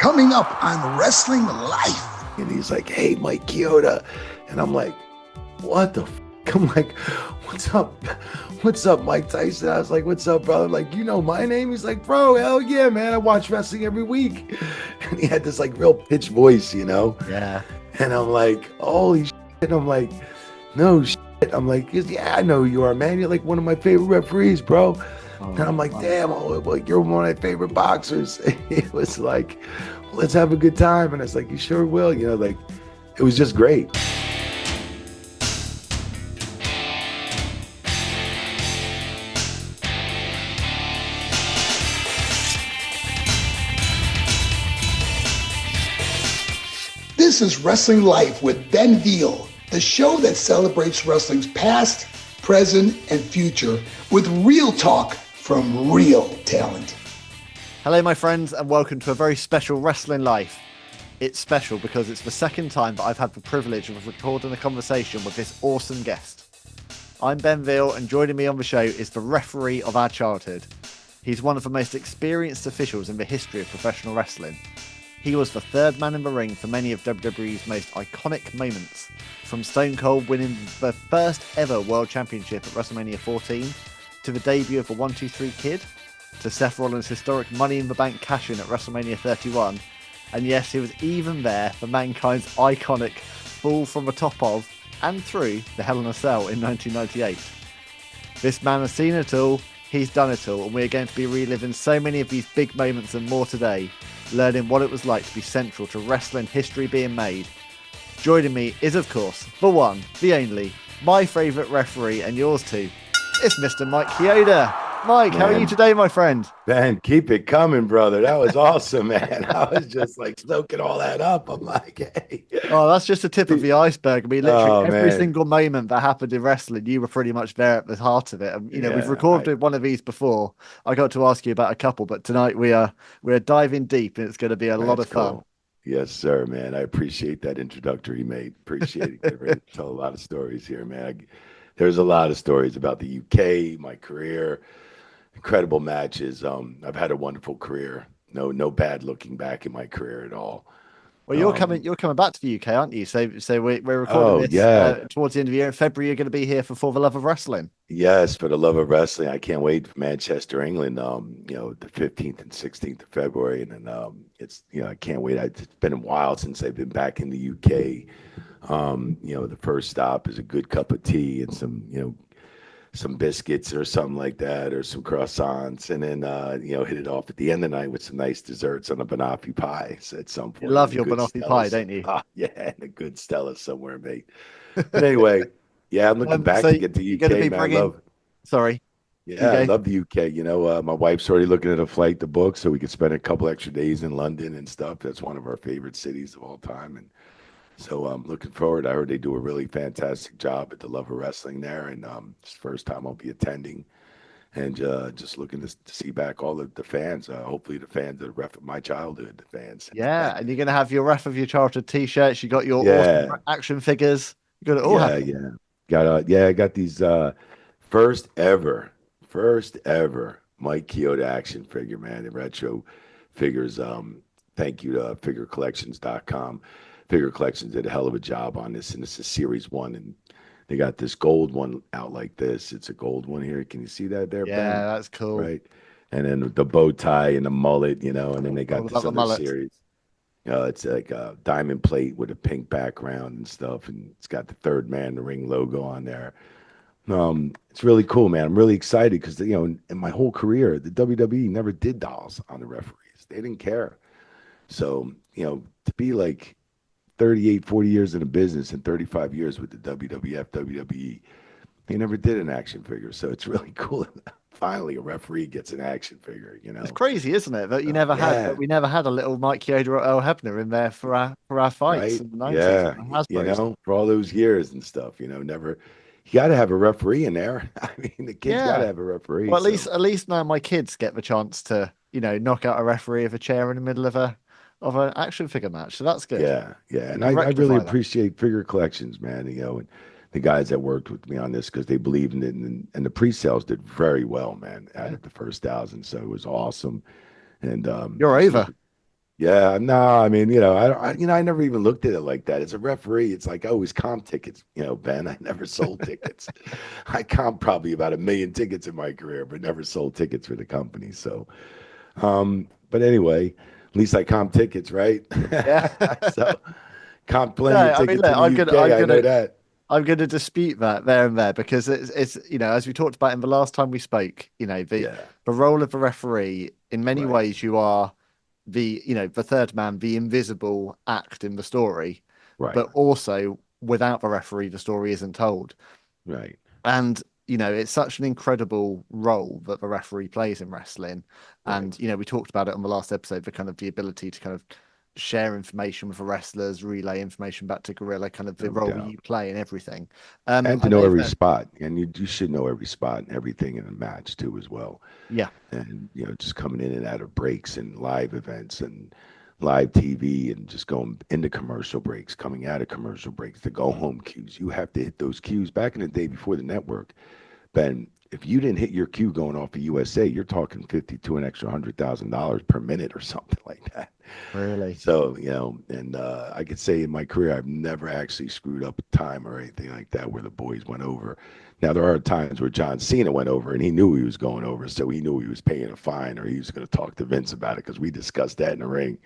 Coming up on Wrestling Life. And he's like, hey, Mike Chioda. And I'm like, what the f-? I'm like, what's up? What's up, Mike Tyson? I was like, what's up, brother? Like, you know my name? He's like, bro, hell yeah, man. I watch wrestling every week. And he had this like real pitch voice, you know? Yeah. And I'm like, holy shit. And I'm like, no shit. I'm like, yeah, I know who you are, man. You're like one of my favorite referees, bro. And I'm like, damn, like, you're one of my favorite boxers. It was like, let's have a good time. And I was like, you sure will. You know, like, it was just great. This is Wrestling Life with Ben Veal, the show that celebrates wrestling's past, present, and future with real talk from real talent. Hello, my friends, and welcome to a very special Wrestling Life. It's special because it's the second time that I've had the privilege of recording a conversation with this awesome guest. I'm Ben Veal, and joining me on the show is the referee of our childhood. He's one of the most experienced officials in the history of professional wrestling. He was the third man in the ring for many of WWE's most iconic moments, from Stone Cold winning the first ever World Championship at WrestleMania 14, to the debut of the 1-2-3 Kid, to Seth Rollins' historic Money in the Bank cash-in at WrestleMania 31, and yes, he was even there for Mankind's iconic fall from the top of and through the Hell in a Cell in 1998. This man has seen it all, he's done it all, and we're going to be reliving so many of these big moments and more today, learning what it was like to be central to wrestling history being made. Joining me is, of course, the one, the only, my favourite referee, and yours too. It's Mr. Mike Chioda. Mike, how are you today, my friend? Man, keep it coming, brother. That was awesome, man. I was just like soaking all that up. I'm like, hey. Oh, that's just the tip of the iceberg. I mean, literally every single moment that happened in wrestling, you were pretty much there at the heart of it. And, you know, we've recorded one of these before. I got to ask you about a couple, but tonight we're diving deep, and it's going to be a lot of fun. Cool. Yes, sir, man. I appreciate that introductory, mate. Appreciate it. Tell a lot of stories here, man. There's a lot of stories about the UK, my career, incredible matches. I've had a wonderful career. No bad looking back in my career at all. Well, you're coming back to the UK, aren't you? So we're recording this towards the end of the year. In February, you're going to be here for the Love of Wrestling. Yes, for the Love of Wrestling. I can't wait for Manchester, England. The 15th and 16th of February, and then it's I can't wait. It's been a while since I've been back in the UK. The first stop is a good cup of tea and some biscuits or something like that, or some croissants, and then hit it off at the end of the night with some nice desserts on a banoffee pie. So at some point, you love your banoffee pie, don't you? Yeah, and a good Stella somewhere, mate. But anyway, yeah, I'm looking back to get to UK, man. Sorry. Yeah, I love the UK. My wife's already looking at a flight to book so we could spend a couple extra days in London and stuff. That's one of our favorite cities of all time, and so I'm looking forward. I heard they do a really fantastic job at the Love of Wrestling there, and it's the first time I'll be attending, and just looking to see back all the fans. Hopefully the fans that ref my childhood, the fans. Yeah, and you're going to have your ref of your childhood T-shirts. You got your awesome action figures. You got it all. I got these first ever Mike Chioda action figure, man. The retro figures. Thank you to figurecollections.com. Figure Collections did a hell of a job on this, and this is series 1, and they got this gold one out like this. It's a gold one here. Can you see that there? Yeah, Ben? that's cool. Right, and then the bow tie and the mullet, and then they got this other series. It's like a diamond plate with a pink background and stuff, and it's got the Third Man in the Ring logo on there. It's really cool, man. I'm really excited because in my whole career, the WWE never did dolls on the referees. They didn't care. So to be like 38, 40 years in the business and 35 years with the WWF, WWE, they never did an action figure. So it's really cool. Finally, a referee gets an action figure. It's crazy, isn't it? That we never had a little Mike Chioda or Earl Hebner in there for our fights in the 90s. Yeah, for all those years and stuff. Never. You got to have a referee in there. I mean, the kids got to have a referee. Well, at least now my kids get the chance to knock out a referee of a chair in the middle of an action figure match. So that's good. Yeah. And I really appreciate Figure Collections, man. And the guys that worked with me on this because they believed in it, and the pre-sales did very well, man. Out of the first 1,000, so it was awesome. And you're over. Yeah, no, I mean, I never even looked at it like that. As a referee, it's like, oh, it's comp tickets, Ben. I never sold tickets. I comp probably about 1 million tickets in my career, but never sold tickets for the company. So, but anyway, at least I comp tickets, right? Yeah. So, comp No, plenty of I mean, tickets look, in the UK. I know that. I'm gonna dispute that there and there because it's as we talked about in the last time we spoke, Yeah, the role of a referee in many right, ways you are the third man, the invisible act in the story, right, but also without the referee, the story isn't told. right, And it's such an incredible role that the referee plays in wrestling. right. And we talked about it on the last episode, the kind of the ability to kind of share information with the wrestlers, relay information back to Gorilla, kind of the No role doubt. you play and everything. And to I know know every that, spot, and you should know every spot and everything in a match too, as well. yeah, And just coming in and out of breaks and live events and live TV and just going into commercial breaks, coming out of commercial breaks, the go home cues. You have to hit those cues. Back in the day before the network, Ben, if you didn't hit your cue going off of USA, you're talking 50 to an extra $100,000 per minute or something like that. really. So, and I could say in my career, I've never actually screwed up a time or anything like that where the boys went over. Now, there are times where John Cena went over and he knew he was going over, so he knew he was paying a fine or he was going to talk to Vince about it because we discussed that in the ring.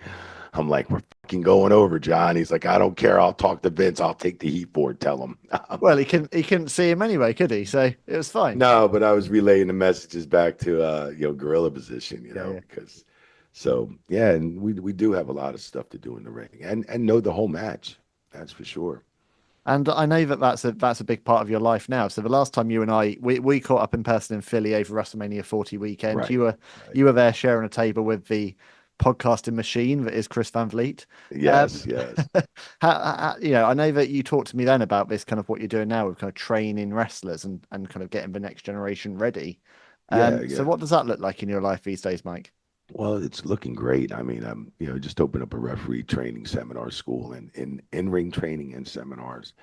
I'm like, we're fucking going over, John. He's like, I don't care. I'll talk to Vince. I'll take the heat for it. Tell him. I'm Well, like, he couldn't see him anyway, could he? So it was fine. no, but I was relaying the messages back to gorilla position, Yeah, yeah. because so yeah, and we do have a lot of stuff to do in the ring and know the whole match. That's for sure. And I know that that's a big part of your life now. So the last time you and we caught up in person in Philly over WrestleMania 40 weekend, Right. Right. you were there sharing a table with the podcasting machine that is Chris Van Vliet. Um, Yes, yes. I know that you talked to me then about this kind of what you're doing now with kind of training wrestlers and kind of getting the next generation ready. Yeah, So yeah. what does that look like in your life these days, Mike? Well, it's looking great. I mean, I'm, just opened up a referee training seminar school and in ring training and seminars,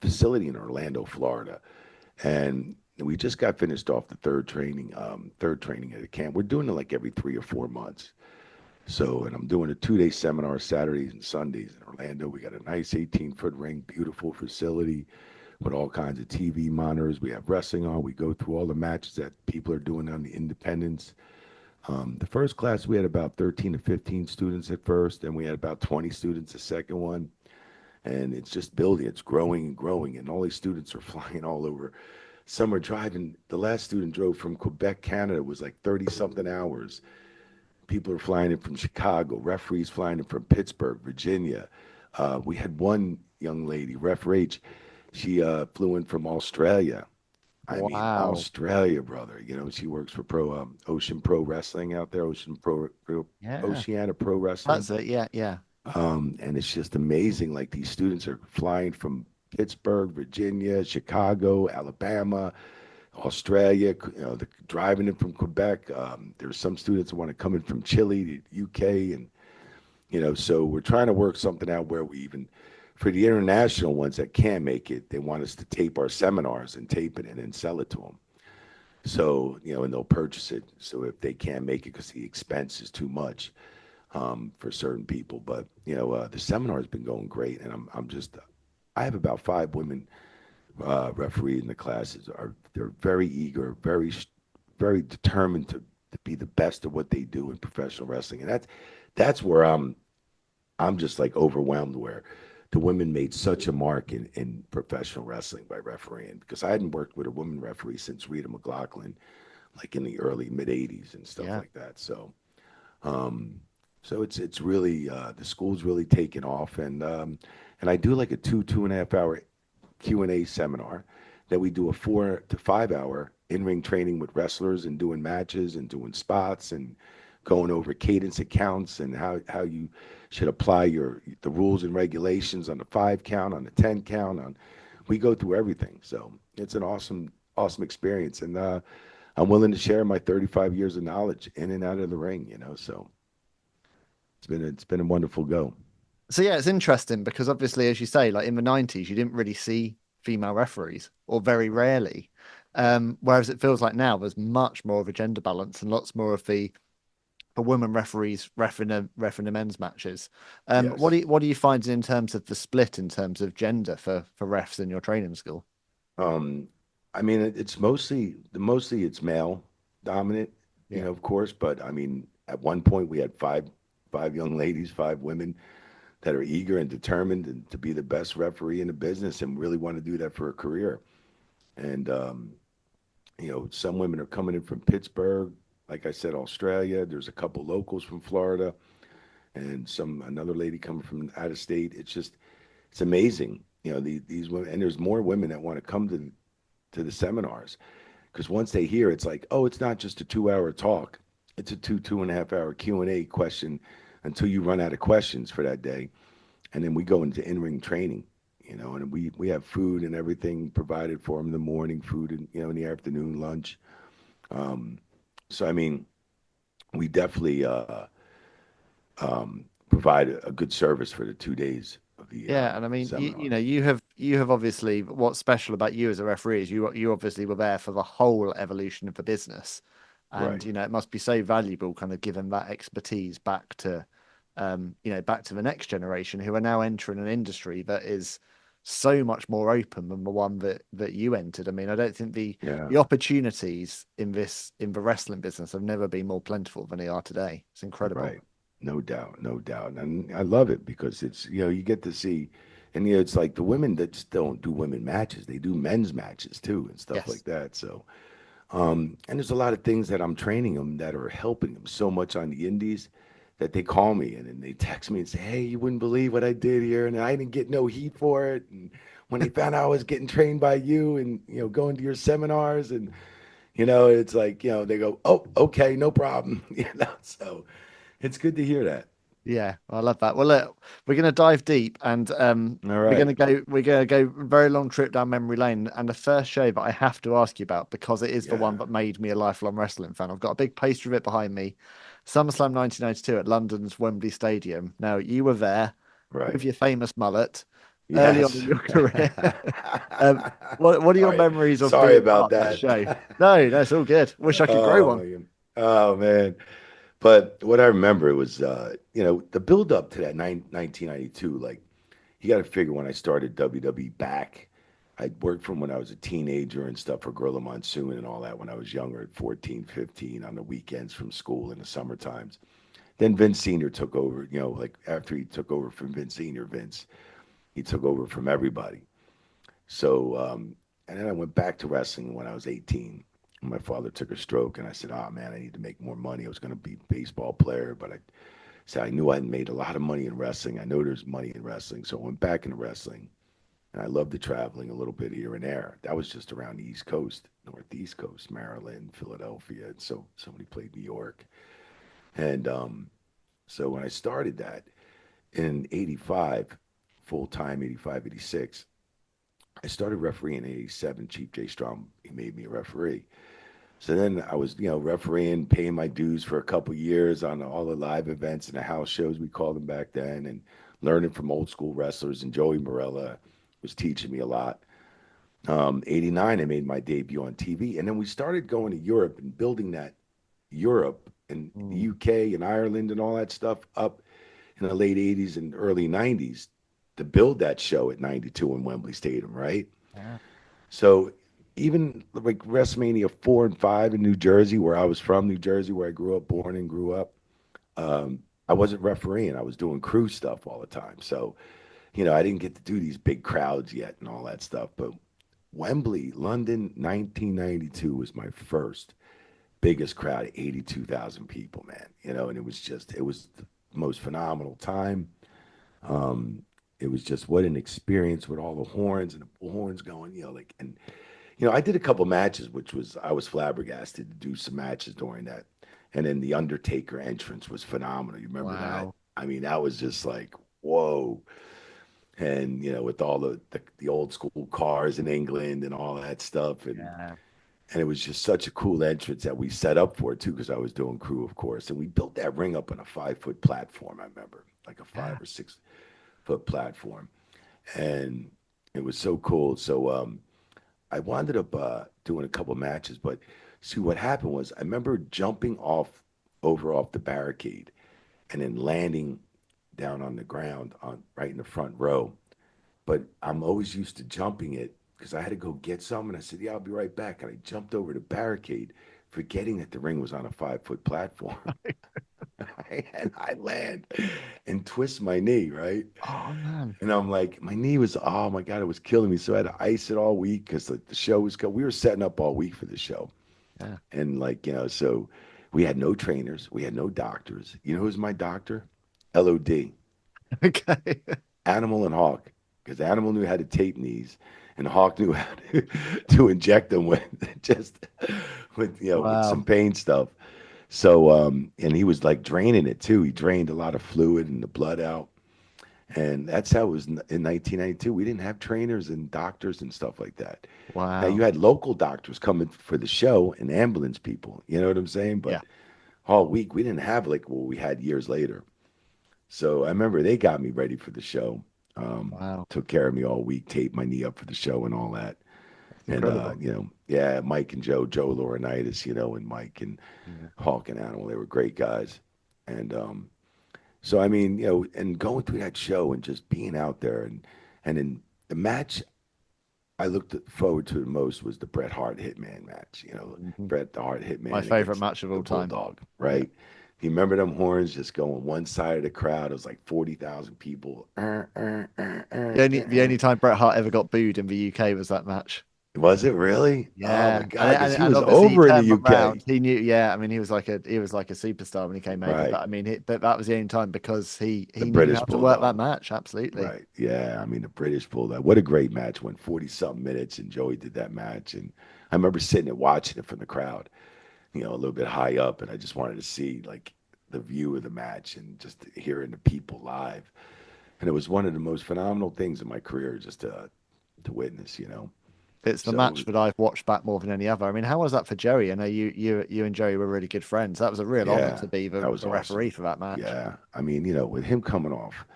facility in Orlando, Florida. And we just got finished off the third training at the camp. We're doing it like every 3 or 4 months. So, and I'm doing a 2-day seminar Saturdays and Sundays in Orlando. We got a nice 18-foot ring, beautiful facility with all kinds of TV monitors. We have wrestling on. We go through all the matches that people are doing on the independents. The first class, we had about 13 to 15 students at first, and we had about 20 students the second one. And it's just building, it's growing and growing, and all these students are flying all over. Some are driving. The last student drove from Quebec, Canada. It was like 30 something hours. People are flying in from Chicago, referees flying in from Pittsburgh, Virginia. We had one young lady, Ref H, she flew in from Australia. I mean, Wow. Australia, brother. She works for Ocean Pro Wrestling out there, Yeah, Oceana Pro Wrestling. that's it. Yeah, yeah. And it's just amazing. Like these students are flying from Pittsburgh, Virginia, Chicago, Alabama, Australia, driving in from Quebec. There's some students that want to come in from Chile, the UK, and so we're trying to work something out where we even, for the international ones that can't make it, they want us to tape our seminars and tape it and then sell it to them. So and they'll purchase it. So if they can't make it because the expense is too much for certain people, but the seminar has been going great, and I'm just, I have about 5 women referee in the classes. They're very eager, very determined to be the best at what they do in professional wrestling, and that's where I'm just like overwhelmed. Where the women made such a mark in professional wrestling by refereeing, because I hadn't worked with a woman referee since Rita McLaughlin, like in the early mid '80s and stuff Yeah. like that. Um, so it's really the school's really taken off, and I do like a 2.5 hour Q&A seminar. Then we do a 4 to 5 hour in-ring training with wrestlers and doing matches and doing spots and going over cadence accounts and how you should apply the rules and regulations on the 5 count, on the 10 count. We go through everything. So it's an awesome experience, and I'm willing to share my 35 years of knowledge in and out of the ring. So it's been a wonderful go. So yeah, it's interesting because obviously, as you say, like in the 90s, you didn't really see female referees or very rarely. Whereas it feels like now there's much more of a gender balance and lots more of the women referees reffing the men's matches. Yes. What do you find in terms of the split in terms of gender for refs in your training school? I mean, it's mostly it's male dominant, Yeah. of course. But I mean, at one point we had five young ladies, five women that are eager and determined and to be the best referee in the business and really want to do that for a career. And some women are coming in from Pittsburgh, like I said, Australia. There's a couple locals from Florida, and another lady coming from out of state. It's amazing. These women, and there's more women that want to come to the seminars because once they hear, it's like, oh, it's not just a 2 hour talk. It's a 2.5 hour Q&A question until you run out of questions for that day. And then we go into in-ring training, and we have food and everything provided for them in the morning, food in the afternoon, lunch. So I mean, we definitely provide a good service for the 2 days of the Yeah, and I mean, seminar. you have obviously what's special about you as a referee is you obviously were there for the whole evolution of the business, and Right, it must be so valuable, kind of giving that expertise back to, back to the next generation who are now entering an industry that is so much more open than the one that you entered. I mean, I don't think yeah, the opportunities in the wrestling business have never been more plentiful than they are today. It's incredible. right. No doubt, no doubt. And I love it because it's, you get to see, and it's like the women that just don't do women matches, they do men's matches too and stuff Yes. like that. So, and there's a lot of things that I'm training them that are helping them so much on the indies that they call me and then they text me and say, "Hey, you wouldn't believe what I did here, and I didn't get no heat for it." And when they found out I was getting trained by you and going to your seminars, and it's like they go, "Oh, okay, no problem." So it's good to hear that. Yeah, I love that. Well, look, we're going to dive deep, and All right. we're going to go very long trip down memory lane. And the first show that I have to ask you about because it is the one Yeah. that made me a lifelong wrestling fan. I've got a big poster of it behind me. SummerSlam 1992 at London's Wembley Stadium. Now, you were there with Right. your famous mullet early on in Yes. your career. What are All your right. memories of Sorry being about part of that that. show? No, that's all good. Wish I could grow Oh one. my God. Oh man. But what I remember was, the build up to that 1992. Like, you got to figure when I started WWE back, I worked from when I was a teenager and stuff for Gorilla Monsoon and all that when I was younger at 14, 15 on the weekends from school in the summer times. Then Vince Sr. took over, like after he took over from Vince, he took over from everybody. So, and then I went back to wrestling when I was 18. My father took a stroke, and I said, "Oh man, I need to make more money." I was going to be a baseball player, but I said I knew I hadn't made a lot of money in wrestling. I know there's money in wrestling, so I went back into wrestling, and I loved the traveling a little bit here and there. That was just around the East Coast, Northeast Coast, Maryland, Philadelphia, and so somebody played New York, and so when I started that in '85, full time '85, '86. I started refereeing in '87. Chief J. Strom, he made me a referee. So then I was, refereeing, paying my dues for a couple years on all the live events and the house shows we called them back then, and learning from old school wrestlers. And Joey Morella was teaching me a lot. '89, I made my debut on TV, and then we started going to Europe and building that Europe and the Mm, UK and Ireland and all that stuff up in the late '80s and early '90s to build that show at '92 in Wembley Stadium, right? yeah. So even like WrestleMania 4 and 5 in New Jersey, where I was from, New Jersey, where I grew up, born and grew up, I wasn't refereeing. I was doing crew stuff all the time. So, I didn't get to do these big crowds yet and all that stuff. But Wembley, London, 1992 was my first biggest crowd, 82,000 people, man. And it was the most phenomenal time. Um, it was just what an experience with all the horns and the horns going, like, and I did a couple matches, which was I was flabbergasted to do some matches during that. And then the Undertaker entrance was phenomenal. You remember that? Wow. I mean, that was just like, whoa. And with all the old school cars in England and all that stuff. Yeah. And it was just such a cool entrance that we set up for it too, because I was doing crew, of course. And we built that ring up on a 5 foot platform, I remember, like a Yeah. 5 or 6 foot platform. And it was so cool. So I wound up doing a couple matches, but see what happened was I remember jumping off over off the barricade and then landing down on the ground on right in the front row. But I'm always used to jumping it because I had to go get some. And I said, yeah, I'll be right back. And I jumped over the barricade, forgetting that the ring was on a 5-foot platform. And I land and twist my knee, right? Oh man. And I'm like, my knee was, oh my God, it was killing me. So I had to ice it all week because the show was we were setting up all week for the show. Yeah. And like, so we had no trainers, we had no doctors. You know who's my doctor? LOD. Okay. Animal and Hawk. Because Animal knew how to tape knees and Hawk knew how to inject them with just with with some Wow. pain stuff. So and he was like draining it too. He drained a lot of fluid and the blood out. And that's how it was in 1992. We didn't have trainers and doctors and stuff like that. Now you Wow. had local doctors coming for the show and ambulance people. You know what I'm saying? Yeah. But all week we didn't have like what we had years later. So I remember they got me ready for the show. Wow. Took care of me all week, taped my knee up for the show and all that. That's And incredible. yeah, Mike and Joe Laurinaitis, and Mike and Yeah. Hawk and Animal, they were great guys. And so I mean, and going through that show and just being out there and in the match I looked forward to the most was the Bret Hart Hitman match. Mhm. Bret the Hart My Hitman favorite against match of the all time. Bulldog, Yeah. right? You remember them horns just going one side of the crowd? It was like 40,000 people. The only time Bret Hart ever got booed in the UK was that match. Was it really? Oh my Yeah, and God, because he and was obviously he over in the turned UK. around. He knew. Yeah, I mean he was like a superstar when he came over. Right. But I mean, but that was the only time because The he knew British how to work that Bulldog. match. Absolutely. Right. Yeah. I mean, the British Bulldog. What a great match. Went 40 something minutes and Joey did that match. And I remember sitting and watching it from the crowd, a little bit high up. And I just wanted to see like the view of the match and just hearing the people live. And it was one of the most phenomenal things in my career just to witness. It's the So match that I've watched back more than any other. I mean, how was that for Joey? I know you and Joey were really good friends. That was a real honor yeah, to be that was the referee awesome. for that match. Yeah. I mean, with him coming off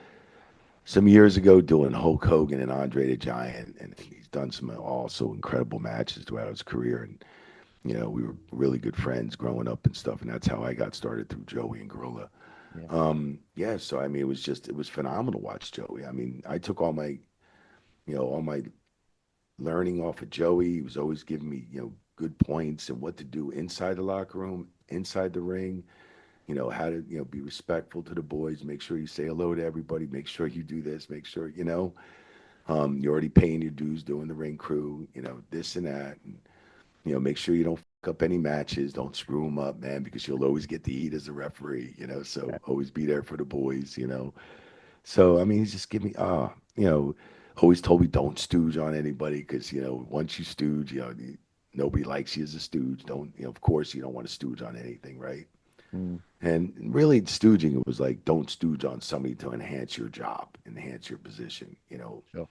some years ago doing Hulk Hogan and Andre the Giant, and he's done some also incredible matches throughout his career. And, we were really good friends growing up and stuff. And that's how I got started through Joey and Gorilla. Yeah. Yeah. So, I mean, it was phenomenal to watch Joey. I mean, I took all my learning off of Joey. He was always giving me, good points and what to do inside the locker room, inside the ring, how to, be respectful to the boys, make sure you say hello to everybody, make sure you do this, make sure, you're already paying your dues doing the ring crew, this and that. And, make sure you don't fuck up any matches. Don't screw them up, man, because you'll always get the heat as a referee, so Yeah. always be there for the boys. So, I mean, he's just give me, always told me don't stooge on anybody because, once you stooge, nobody likes you as a stooge. Don't, of course, you don't want to stooge on anything, right? Mm, And really, stooging, it was like don't stooge on somebody to enhance your job, enhance your position. sure.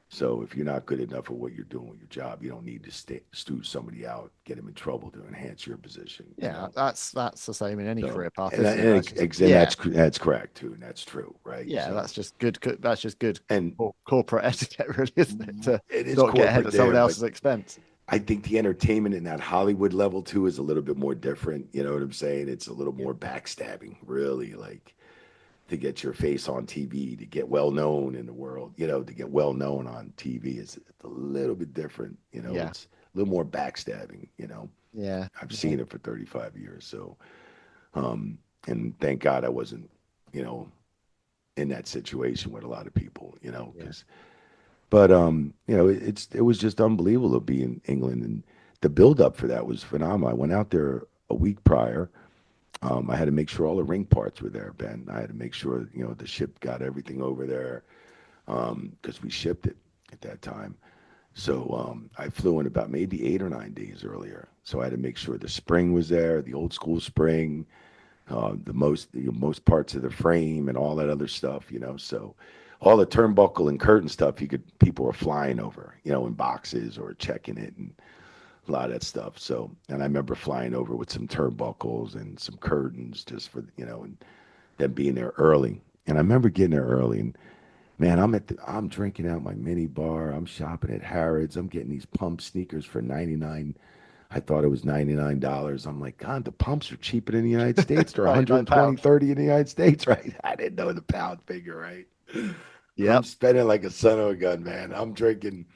So if you're not good enough at what you're doing with your job, you don't need to stooge somebody out, get them in trouble to enhance your position. Yeah, that's the same in any So career path, and isn't it? That's just and yeah, that's correct too, and that's true, right? yeah. So That's just good. That's just good and corporate etiquette, really, isn't it? To it is not get ahead corporate at someone there, but else's expense. I think the entertainment in that Hollywood level too is a little bit more different. You know what I'm saying? It's a little Yeah. more backstabbing, really, like to get your face on TV, to get well known in the world, to get well known on TV is a little bit different. Yeah. It's a little more backstabbing. Yeah. I've Yeah. seen it for 35 years. So, and thank God I wasn't, you know, in that situation with a lot of people, Yeah. but it was just unbelievable to be in England, and the build up for that was phenomenal. I went out there a week prior. I had to make sure all the ring parts were there, Ben. I had to make sure, the ship got everything over there because we shipped it at that time. So I flew in about maybe 8 or 9 days earlier. So I had to make sure the spring was there, the old school spring, most parts of the frame and all that other stuff. So all the turnbuckle and curtain stuff, people were flying over, in boxes or checking it and a lot of that stuff. So, and I remember flying over with some turnbuckles and some curtains just for, and them being there early. And I remember getting there early and man, I'm drinking out my mini bar. I'm shopping at Harrods. I'm getting these pump sneakers for 99 I thought it was $99. I'm like, God, the pumps are cheaper in the United States. They're 120, £99. 30 in the United States, right? I didn't know the pound figure, right? I'm Yep. spending like a son of a gun, man. I'm drinking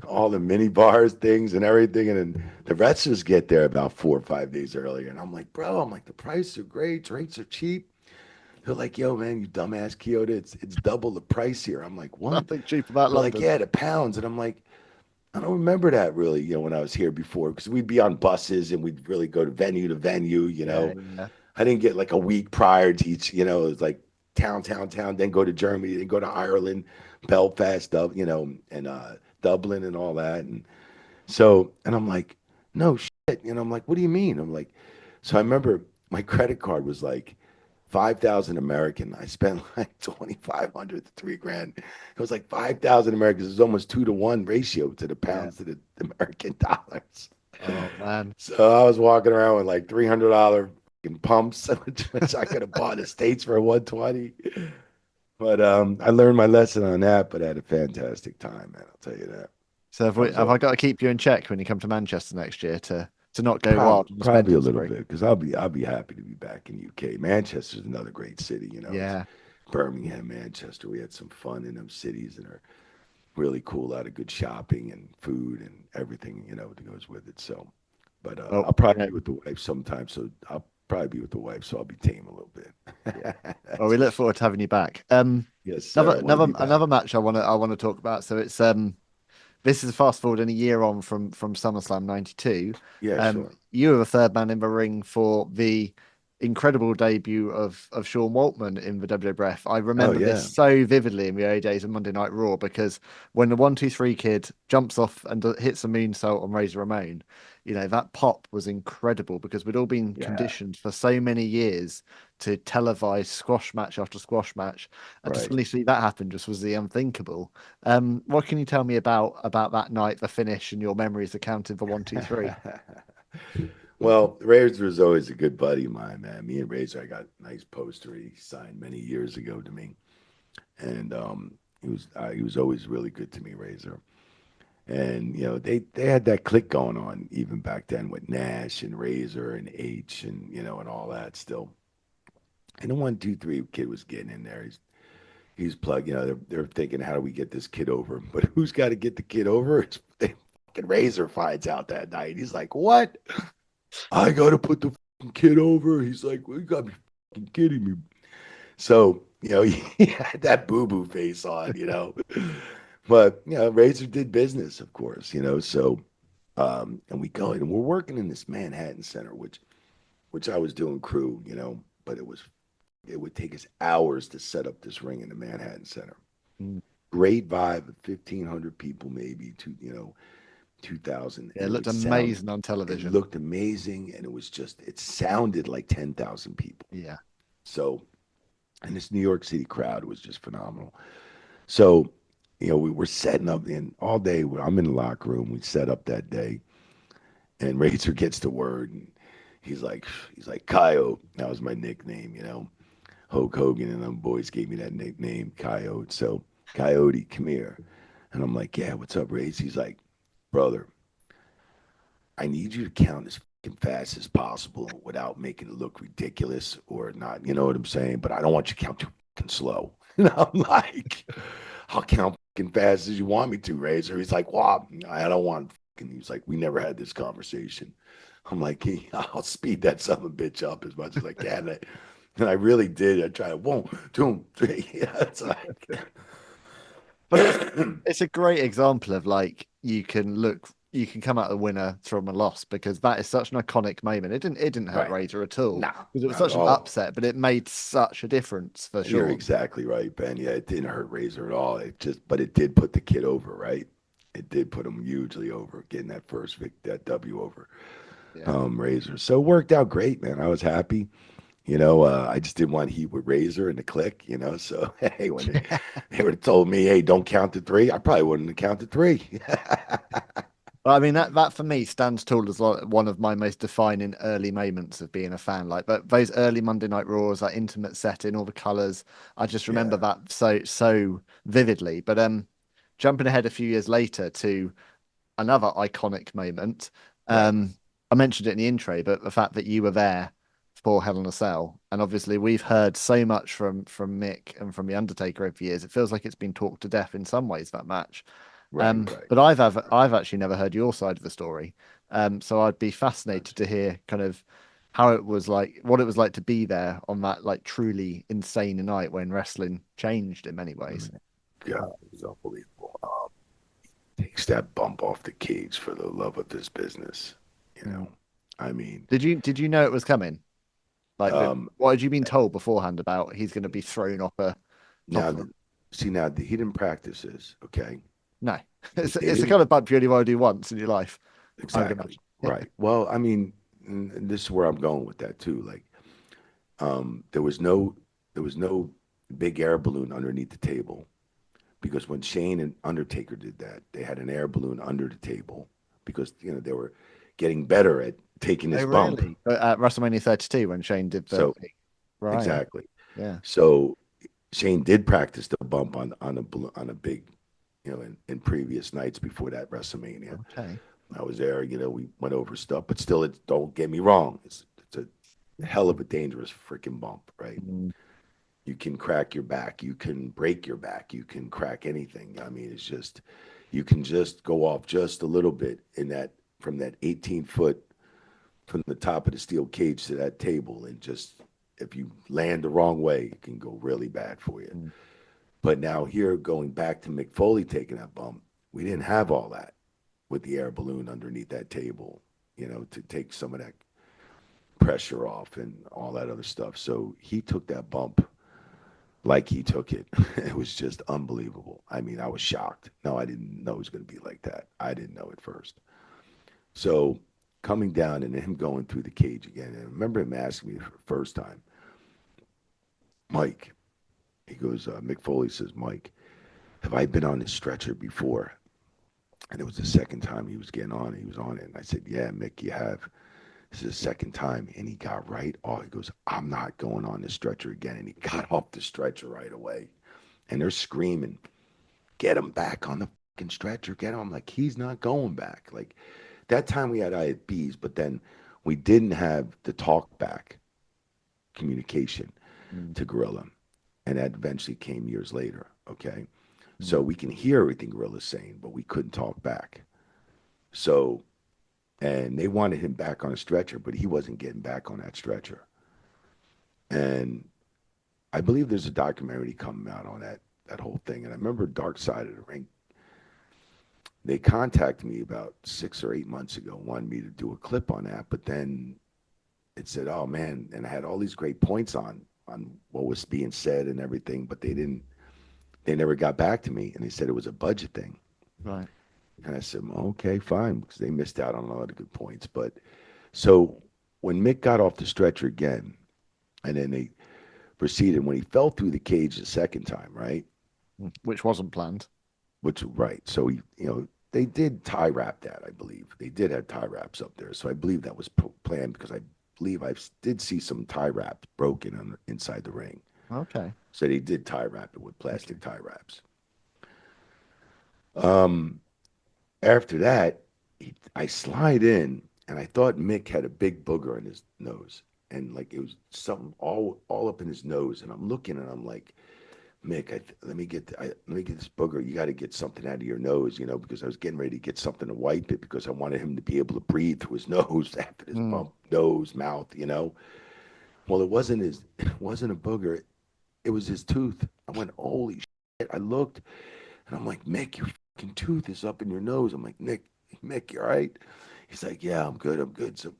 all the mini bars, things, and everything. And then the wrestlers get there about 4 or 5 days earlier. And I'm like, bro, I'm like, the prices are great. Drinks are cheap. They're like, yo, man, you dumbass Chioda. It's double the price here. I'm like, what? Nothing cheap about They're like, London. yeah, the pounds. And I'm like, I don't remember that really, when I was here before, because we'd be on buses and we'd really go to venue. Yeah, yeah. I didn't get like a week prior to each, it was like town, then go to Germany, then go to Ireland, Belfast, and Dublin and all that. And so, and I'm like, no shit. I'm like, what do you mean? I'm like, so I remember my credit card was like 5,000 American. I spent like 2,500 to 3 grand. It was like 5,000 Americans. It was almost 2-to-1 ratio to the Yeah. pounds to the American dollars. Oh man. So I was walking around with like $300 pumps, which I could have bought in the States for 120. But I learned my lesson on that, but I had a fantastic time, man. I'll tell you that. So That was have I all. got to keep you in check when you come to Manchester next year to not go Probably, wild on the probably a spending little spree? bit because I'll be happy to be back in UK. Manchester's another great city. It's Yeah. Birmingham, Manchester. We had some fun in them cities and are really cool. A lot of good shopping and food and everything that goes with it. So, but Well, I'll probably be with the wife sometime. So I'll probably be with the wife. So I'll be tame a little yeah. bit. Well, we look forward to having you back. Yes, sir. I want to be back. Another match I want to talk about. So it's this is fast forward in a year on from SummerSlam '92. Yeah, sure. You were the third man in the ring for the incredible debut of Sean Waltman in the WWF. I Oh remember this yeah, so vividly in the early days of Monday Night Raw because when the 1-2-3 kid jumps off and hits a moonsault on Razor Ramon, that pop was incredible because we'd all been yeah. conditioned for so many years to televise squash match after squash match, and to Right. suddenly see that happen just was the unthinkable. What can you tell me about that night, the finish, and your memories of counting for 1-2-3? Well, Razor was always a good buddy of mine, man. Me and Razor, I got a nice poster he signed many years ago to me, and he was always really good to me, Razor. And they had that click going on even back then with Nash and Razor and H and and all that still. And the 1-2-3 kid was getting in there. He's plugged. They're thinking, how do we get this kid over? But who's got to get the kid over? It's fucking Razor finds out that night. He's like, what? I got to put the fucking kid over. He's like, well, you got to be fucking kidding me. So, he had that boo boo face on. But, Razor did business, of course, So, and we go and we're working in this Manhattan Center, which I was doing crew, but it would take us hours to set up this ring in the Manhattan Center. Mm. Great vibe of 1,500 people, maybe 2,000, Yeah, and it it looked would sound. amazing on It television. looked amazing, and it sounded like 10,000 people. Yeah. So, and this New York City crowd was just phenomenal. So, we were setting up in all day. I'm in the locker room. We set up that day, and Razor gets the word, and he's like, Coyote. That was my nickname. Hulk Hogan and them boys gave me that nickname, Coyote. So, Coyote, come here. And I'm like, yeah, what's up, Race? He's like, brother, I need you to count as fucking fast as possible without making it look ridiculous or not. You know what I'm saying? But I don't want you to count too fucking slow. And I'm like, I'll count fucking fast as you want me to, Razor. He's like, well, I don't want fucking. He's like, we never had this conversation. I'm like, hey, I'll speed that son of a bitch up as much as I can. And I really did. I tried 1, 2, 3. Yeah, it's like, But it's a great example of like you can come out the winner from a loss because that is such an iconic moment. It didn't hurt right. Razor at all No, because it was not at such an all. upset, but it made such a difference for You're sure. exactly right, Ben. Yeah, it didn't hurt Razor at all. But it did put the kid over, right? It did put him hugely over, getting that W over Yeah. Razor. So it worked out great, man. I was happy. I just didn't want heat with Razor and the click. So hey, when they would have told me, hey, don't count to three, I probably wouldn't have counted three. Well, I mean that for me stands tall as one of my most defining early moments of being a fan. Like, but those early Monday Night Raws, that intimate setting, all the colors, I just remember Yeah, that so vividly. But jumping ahead a few years later to another iconic moment, right. I mentioned it in the intro, but the fact that you were there for Hell in a Cell, and obviously we've heard so much from Mick and from the Undertaker over the years. It feels like it's been talked to death in some ways, that match. Right, But I've actually never heard your side of the story. So I'd be fascinated to hear kind of how it was like, what it was like to be there on that like truly insane night when wrestling changed in many ways. God, it was unbelievable. Takes that bump off the cage for the love of this business. You know, I mean, Did you know it was coming? Like, um, what had you been told beforehand about he's going to be thrown off a top now, of a... see, now he didn't practice this, okay? No, They it's the didn't kind of bump you only want to do once in your life, I would exactly imagine. right. Well, I mean, and this is where I'm going with that too. Like, there was no big air balloon underneath the table because when Shane and Undertaker did that, they had an air balloon under the table because they were getting better at taking Oh, this bump. really? At WrestleMania 32 when Shane did the... So Right. exactly. Yeah. So Shane did practice the bump on a big, in previous nights before that WrestleMania. Okay. I was there. We went over stuff, but still, don't get me wrong. It's a hell of a dangerous freaking bump, right? Mm. You can crack your back, you can break your back, you can crack anything. I mean, it's just you can just go off just a little bit in that from that 18-foot from the top of the steel cage to that table, and just if you land the wrong way, it can go really bad for you. Mm. But now here, going back to Mick Foley taking that bump, we didn't have all that with the air balloon underneath that table, to take some of that pressure off and all that other stuff. So he took that bump like he took it. It was just unbelievable. I mean, I was shocked. No, I didn't know it was going to be like that. I didn't know at first. So coming down and him going through the cage again, and I remember him asking me for the first time, Mike, he goes, Mick Foley says, Mike, have I been on this stretcher before? And it was the second time he was getting on. He was on it. And I said, yeah, Mick, you have. This is the second time. And he got right off. He goes, I'm not going on this stretcher again. And he got off the stretcher right away. And they're screaming, get him back on the fucking stretcher. Get him. Like, he's not going back. Like, that time we had IFBs, but then we didn't have the talk back communication to Gorilla. And that eventually came years later. Okay. So we can hear everything Gorilla's saying, but we couldn't talk back. So, and they wanted him back on a stretcher, but he wasn't getting back on that stretcher. And I believe there's a documentary coming out on that whole thing. And I remember Dark Side of the Ring. They contacted me about 6 or 8 months ago, wanted me to do a clip on that, but then it said, "Oh man," and I had all these great points on what was being said and everything, but they never got back to me, and they said it was a budget thing. Right. And I said, okay, fine, because they missed out on a lot of good points. But so when Mick got off the stretcher again, and then they proceeded when he fell through the cage the second time, right? Which wasn't planned. Which right. So they did tie wrap that, I believe. They did have tie wraps up there. So I believe that was planned because I believe I did see some tie wraps broken inside the ring. Okay. So they did tie wrap it with plastic tie wraps. After that, I slide in, and I thought Mick had a big booger in his nose, and like it was something all up in his nose. And I'm looking, and I'm like, Mick, let me get this booger. You got to get something out of your nose, because I was getting ready to get something to wipe it because I wanted him to be able to breathe through his nose after this bump, nose, mouth, Well, it wasn't a booger. It was his tooth. I went, holy shit. I looked, and I'm like, Mick, your fucking tooth is up in your nose. I'm like, Mick, you all right? He's like, yeah, I'm good. So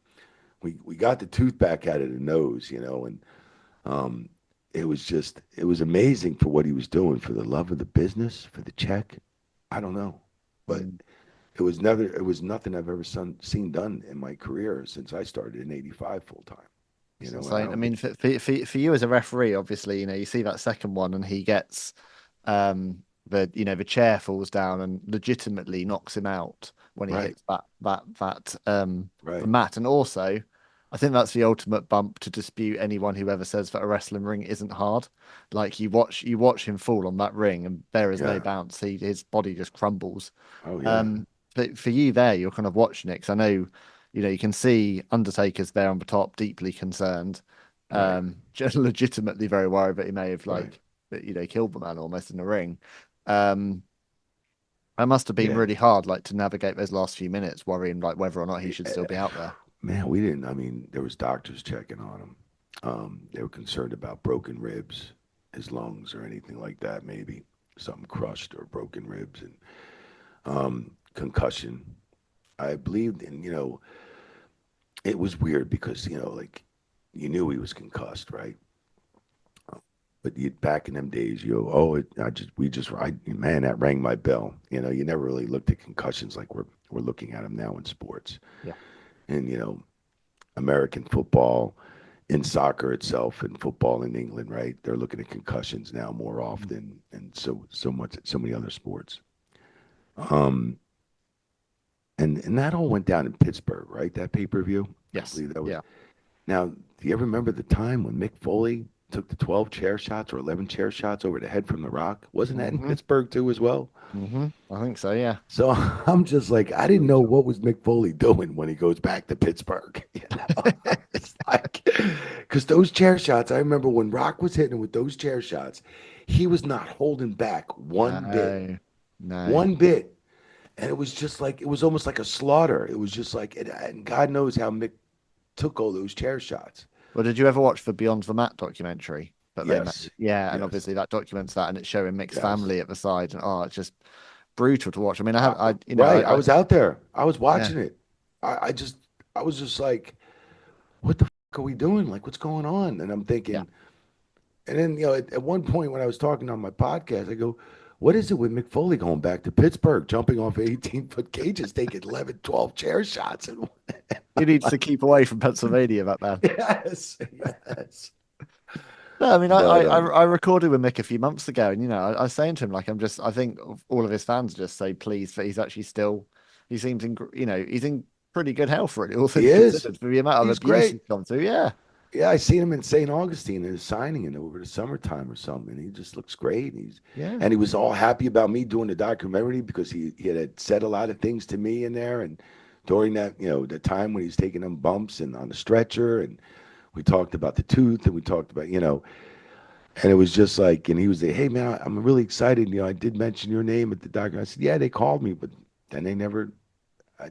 we got the tooth back out of the nose, and it was amazing for what he was doing, for the love of the business, for the check. I don't know, but it was nothing I've ever seen done in my career since I started in '85 full time. I mean, for you as a referee, obviously, you see that second one, and he gets the chair falls down and legitimately knocks him out when he hits the mat. And also, I think that's the ultimate bump to dispute anyone who ever says that a wrestling ring isn't hard. Like you watch him fall on that ring, and there is no bounce. His body just crumbles. Oh yeah. But for you there, you're kind of watching it because I know you can see Undertaker's there on the top, deeply concerned, just legitimately very worried that he may have killed the man almost in the ring. That must have been really hard, like to navigate those last few minutes, worrying like whether or not he should still be out there. Man, we didn't. I mean, there was doctors checking on him. They were concerned about broken ribs, his lungs, or anything like that. Maybe something crushed or broken ribs, and concussion. I believed in, it was weird because like you knew he was concussed, right? But back in them days, man, that rang my bell. You never really looked at concussions like we're looking at them now in sports. Yeah. And American football, in soccer itself, and football in England, right? They're looking at concussions now more often, and so many other sports. And that all went down in Pittsburgh, right? That pay-per-view. Yes. I believe that was. Yeah. Now, do you ever remember the time when Mick Foley took the 12 chair shots or 11 chair shots over the head from The Rock? Wasn't that in Pittsburgh too as well? I think so, yeah. So I'm just like, I didn't know what was Mick Foley doing when he goes back to Pittsburgh. It's like, because those chair shots, I remember when Rock was hitting him with those chair shots, he was not holding back one bit. No. One bit. And it was just like, it was almost like a slaughter. It was just like, and God knows how Mick took all those chair shots. Well, did you ever watch the Beyond the Mat documentary that they made? Yeah, and yes. Obviously that documents that, and it's showing Mick's family at the side, and it's just brutal to watch. I mean, I was out there. I was watching it. I was just like, what the fuck are we doing? Like, what's going on? And I'm thinking, and then at one point when I was talking on my podcast, I go, what is it with Mick Foley going back to Pittsburgh, jumping off 18-foot cages, taking 11, 12 chair shots? And he needs to keep away from Pennsylvania, that man. Yes. No, I mean, I recorded with Mick a few months ago, and I was saying to him, like, I think all of his fans just say pleased that he's actually still, he seems in, he's in pretty good health, really. All things considered, for the amount of abuse he's gone through. Yeah. Yeah, I seen him in St. Augustine in his signing and over the summertime or something. He just looks great. And he was all happy about me doing the documentary because he had said a lot of things to me in there. And during that, the time when he's taking them bumps and on the stretcher, and we talked about the tooth, and we talked about, and it was just like, and he was like, hey man, I'm really excited. I did mention your name at the doc. I said, yeah, they called me, but then they never.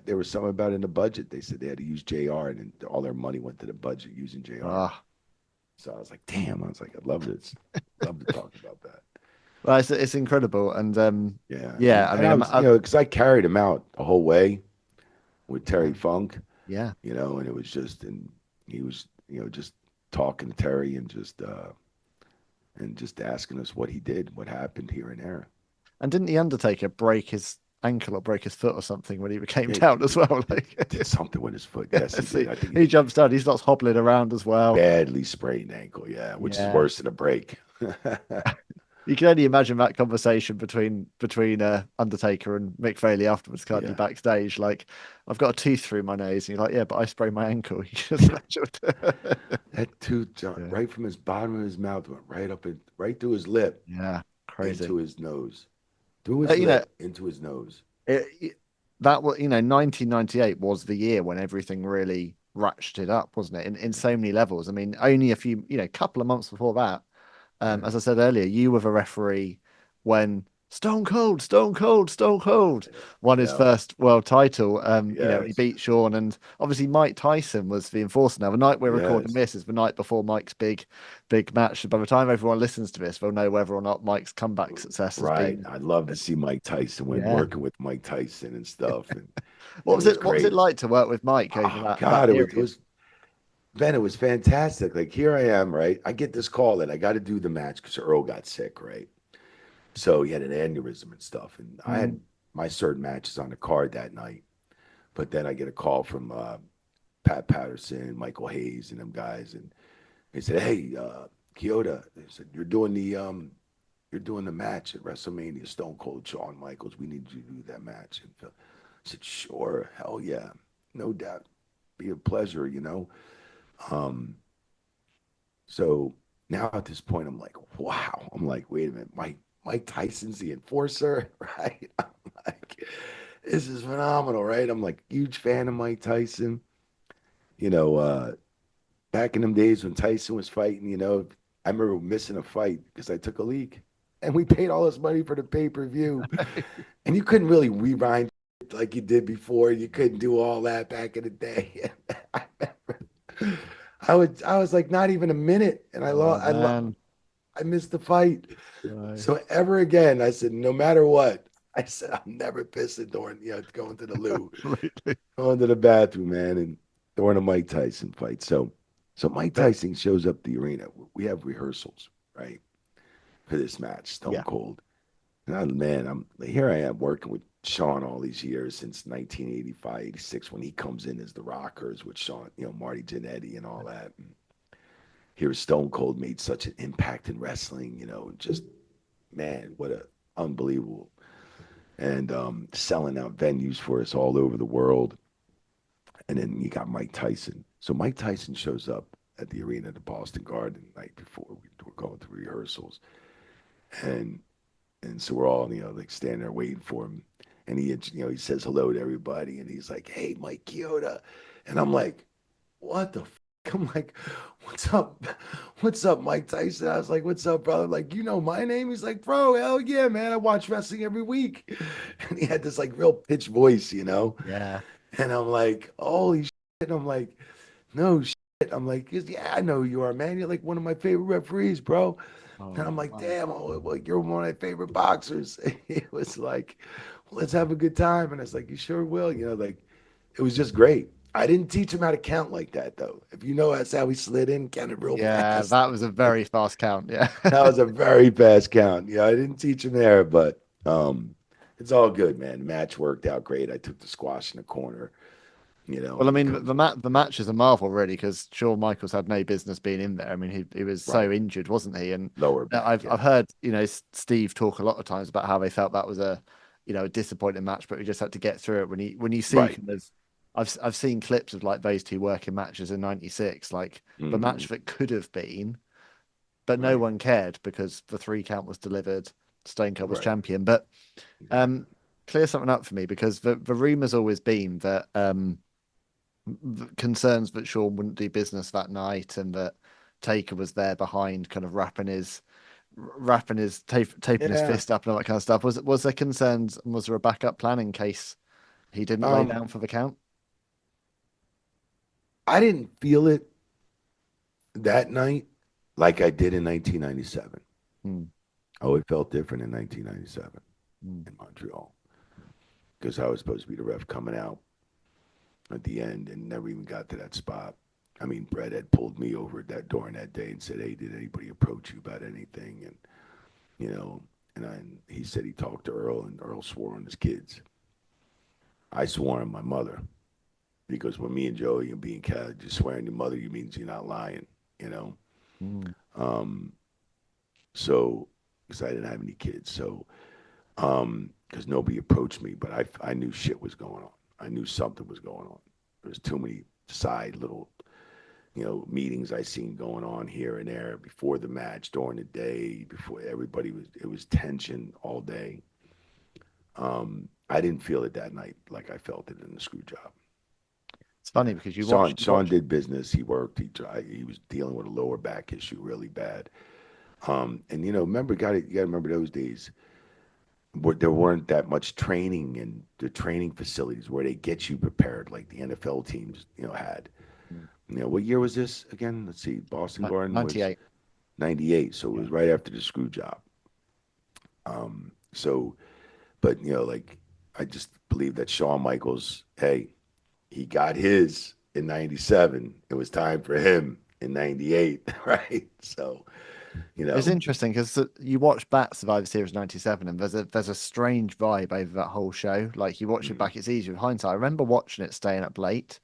There was something about in the budget. They said they had to use JR, and all their money went to the budget using JR. So I was like, damn. I was like, I'd love this. Love to talk about that. Well, it's incredible, and I mean, because I carried him out the whole way with Terry Funk. Yeah. And it was just, and he was, just talking to Terry and just asking us what he did, what happened here and there. And didn't the Undertaker break his ankle or break his foot or something when he came down as well? Like, did something with his foot. Yes, he did. I think he jumps down. He starts hobbling around as well. Badly sprained ankle, which is worse than a break. You can only imagine that conversation between Undertaker and Mick Foley afterwards, can't you? Backstage, like, I've got a tooth through my nose, and you're like, yeah, but I sprained my ankle. That tooth jumped right from his bottom of his mouth, went right through his lip. Yeah, crazy. Into his nose. Through his lip, into his nose. That was, 1998 was the year when everything really ratcheted up, wasn't it? In so many levels. I mean, only a couple of months before that, as I said earlier, you were the referee when Stone Cold won his first world title. He beat Shawn, and obviously Mike Tyson was the enforcer. Now, the night we're recording this is the night before Mike's big match. By the time everyone listens to this, they'll know whether or not Mike's comeback success has been. I'd love to see Mike Tyson working with Mike Tyson and stuff. And what was it like to work with Mike over that? God, it was Ben, it was fantastic. Like, here I am, right? I get this call that I got to do the match because Earl got sick, right? So he had an aneurysm and stuff. And I had my certain matches on the card that night. But then I get a call from Pat Patterson, Michael Hayes, and them guys. And they said, hey, Chioda, they said, you're doing the match at WrestleMania, Stone Cold Shawn Michaels. We need you to do that match. And Phil, I said, sure, hell yeah, no doubt. Be a pleasure, So now at this point, I'm like, wow. I'm like, wait a minute, Mike Tyson's the enforcer, right? I'm like, this is phenomenal, right? I'm like, huge fan of Mike Tyson. you know, back in them days when Tyson was fighting, I remember missing a fight because I took a leak, and we paid all this money for the pay-per-view, and you couldn't really rewind like you did before. You couldn't do all that back in the day. I remember I was like not even a minute, and Oh man. I missed the fight. No. So ever again, I said, no matter what, I said I'm never pissing during going to the loo, Absolutely. going to the bathroom, man, and during a Mike Tyson fight. So Mike But Tyson shows up the arena. We have rehearsals, right, for this match, Stone yeah. Cold. And man, I'm here. I am working with Shawn all these years since 1985, 86, when he comes in as the Rockers with Shawn, Marty Jannetty and all that. And here, Stone Cold made such an impact in wrestling. Just man, what a unbelievable and selling out venues for us all over the world. And then you got Mike Tyson. So Mike Tyson shows up at the arena at the Boston Garden the night before we were going to rehearsals, and so we're all like standing there waiting for him, and he says hello to everybody, and he's like, "Hey, Mike Chioda," and I'm like, "What the?" I'm like, "What's up? What's up, Mike Tyson?" I was like, "What's up, brother?" Like, you know my name? He's like, "Bro, hell yeah, man! I watch wrestling every week," and he had this like real pitch voice. Yeah. And I'm like, "Holy shit!" And I'm like, "No shit." I'm like, "Yeah, I know who you are, man. You're like one of my favorite referees, bro." And I'm Oh like, wow. "Damn, well, you're one of my favorite boxers." It was like, well, "Let's have a good time." And I was like, "You sure will." Like it was just great. I didn't teach him how to count like that, though. If you know, that's how he slid in, counted real Yeah, fast. that was a very fast count. Yeah. That was a very fast count. I didn't teach him there, but it's all good, man. The match worked out great. I took the squash in the corner, Well, I and he mean, comes the match is a marvel, really, because Shawn Michaels had no business being in there. I mean, he was so right, injured, wasn't he? And lower back, I've yeah, heard Steve talk a lot of times about how they felt that was a disappointing match, but we just had to get through it. When you see right. kind of, I've seen clips of like those two working matches in '96, like the Hmm. match that could have been, but no Right, one cared because the 3 count was delivered. Stone Cold was right, champion, but exactly. um, clear something up for me because the rumor's always been that concerns that Shawn wouldn't do business that night and that Taker was there behind, kind of taping his Yeah. fist up and all that kind of stuff. Was there concerns and was there a backup plan in case he didn't lay Um, down for the count? I didn't feel it that night like I did in 1997. Hmm. Oh, it felt different in 1997 Hmm. in Montreal because I was supposed to be the ref coming out at the end and never even got to that spot. I mean, Bret had pulled me over that during that day and said, "Hey, did anybody approach you about anything?" And you know, he said he talked to Earl, and Earl swore on his kids. I swore on my mother because when me and Joey and being cat, just swearing your mother, you means you're not lying, you know. Hmm. Um, so because I didn't have any kids, so because nobody approached me, but I knew shit was going on. I knew something was going on. There was too many side little meetings I seen going on here and there before the match, during the day, before it was tension all day. I didn't feel it that night like I felt it in the screw job. It's Yeah. funny because Sean did business. He worked. He was dealing with a lower back issue really bad. And remember, you got to remember those days where there weren't that much training in the training facilities where they get you prepared like the NFL teams, had. What year was this again? Let's see. Boston Garden was 98. 98, so it Yeah. was right after the screw job. So, but like I just believe that Shawn Michaels, hey, he got his in 97. It was time for him in 98, right? So, you It's know, interesting because you watch back Survivor Series '97, and there's a strange vibe over that whole show. Like you watch it mm, back, it's easy with hindsight. I remember watching it, staying up late,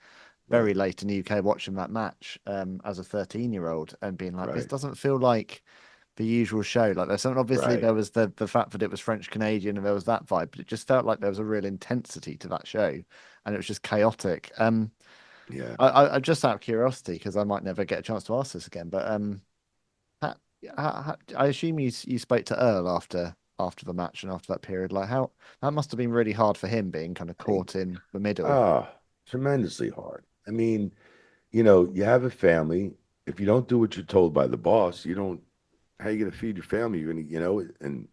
very right, late in the UK, watching that match as a 13-year-old, and being like, this right, doesn't feel like the usual show. Like there's something. Obviously, right. there was the fact that it was French Canadian, and there was that vibe, but it just felt like there was a real intensity to that show, and it was just chaotic. Yeah. I just out of curiosity because I might never get a chance to ask this again, but Ha- I assume you spoke to Earl after the match and after that period. Like how that must have been really hard for him being kind of Hey, caught in the middle. ah, tremendously hard. I mean, you have a family. If you don't do what you're told by the boss, you don't. How you going to feed your family? You're going to, and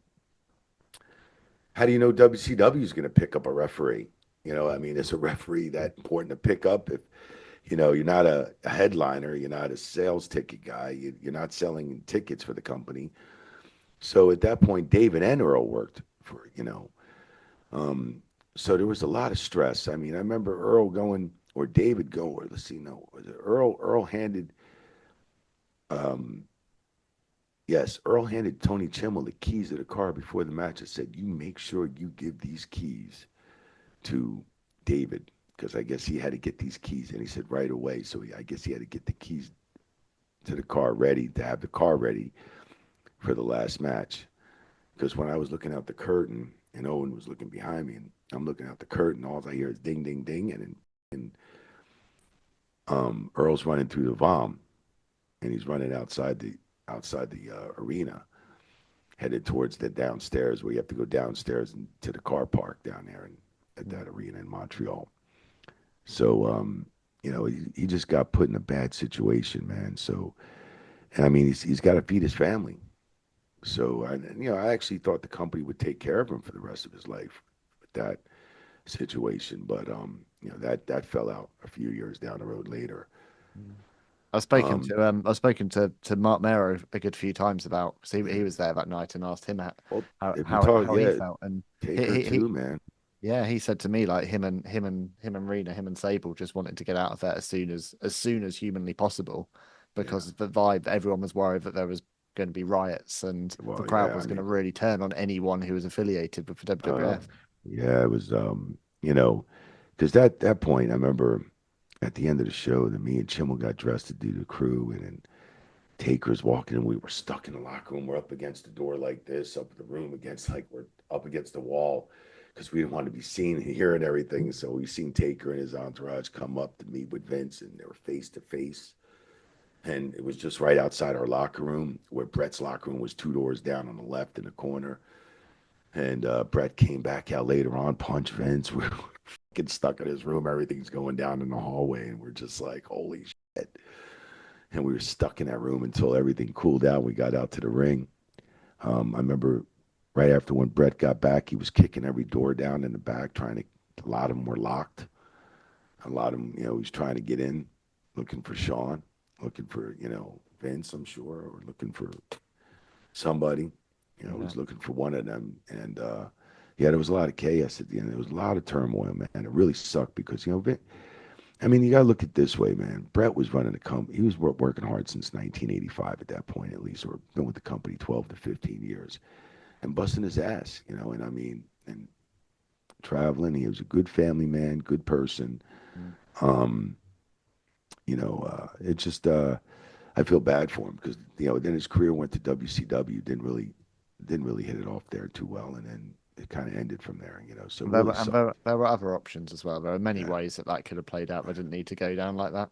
how do you know WCW is going to pick up a referee? I mean, is a referee that important to pick up? If you're not a headliner, you're not a sales ticket guy, you're not selling tickets for the company. So at that point, David and Earl worked for. So there was a lot of stress. I mean, I remember Earl going, or David going, or let's see, no, was it Earl? Um, yes, Earl handed Tony Chimmel the keys of the car before the match and said, "You make sure you give these keys to David." Because I guess he had to get these keys, and he said right away. So I guess he had to get the keys to the car ready, to have the car ready for the last match. Because when I was looking out the curtain, and Owen was looking behind me, and I'm looking out the curtain, all I hear is ding, ding, ding, and Earl's running through the vom, and he's running outside the arena, headed towards the downstairs where you have to go downstairs and to the car park down there and at that arena in Montreal. So he just got put in a bad situation, man. So, and I mean, he's got to feed his family. So I actually thought the company would take care of him for the rest of his life with that situation, but that fell out a few years down the road later. I've spoken to Mark Mero a good few times about, because he was there that night, and asked him Well, if you how talk, he yeah, felt, and Taker too, man. yeah, he said to me, like, him and Rena, him and Sable just wanted to get out of there as soon as humanly possible, Yeah. because of the vibe that everyone was worried that there was going to be riots, and the Well, crowd yeah, was I going to mean, really turn on anyone who was affiliated with the uh, WWF. yeah, it was, because that point, I remember at the end of the show that me and Chimmel got dressed to do the crew, and then Taker's walking, and we were stuck in the locker room. We're up against the door like this, up the room against, like, we're up against the wall because we didn't want to be seen and hearing everything. So we seen Taker and his entourage come up to meet with Vince, and they were face to face. And it was just right outside our locker room, where Bret's locker room was two doors down on the left in the corner. And Bret came back out later on, punch Vince. We're fucking stuck in his room. Everything's going down in the hallway, and we're just like, holy shit. And we were stuck in that room until everything cooled down. We got out to the ring. I remember right after when Bret got back, he was kicking every door down in the back, trying to. A lot of them were locked. A lot of them, he was trying to get in, looking for Shawn, looking for Vince, I'm sure, or looking for somebody. He Yeah. was looking for one of them, and yeah, there was a lot of chaos at the end. There was a lot of turmoil, man. It really sucked because I mean, you got to look at it this way, man. Bret was running the company. He was working hard since 1985 at that point, at least, or been with the company 12 to 15 years and busting his ass, and I mean, and traveling. He was a good family man, good person. Mm. Um, it just, I feel bad for him because, then his career went to WCW, didn't really hit it off there too well. And then it kind of ended from there. So it There really were, and sucked. there were other options as well. There are many Yeah. ways that could have played out. They didn't need to go down like that.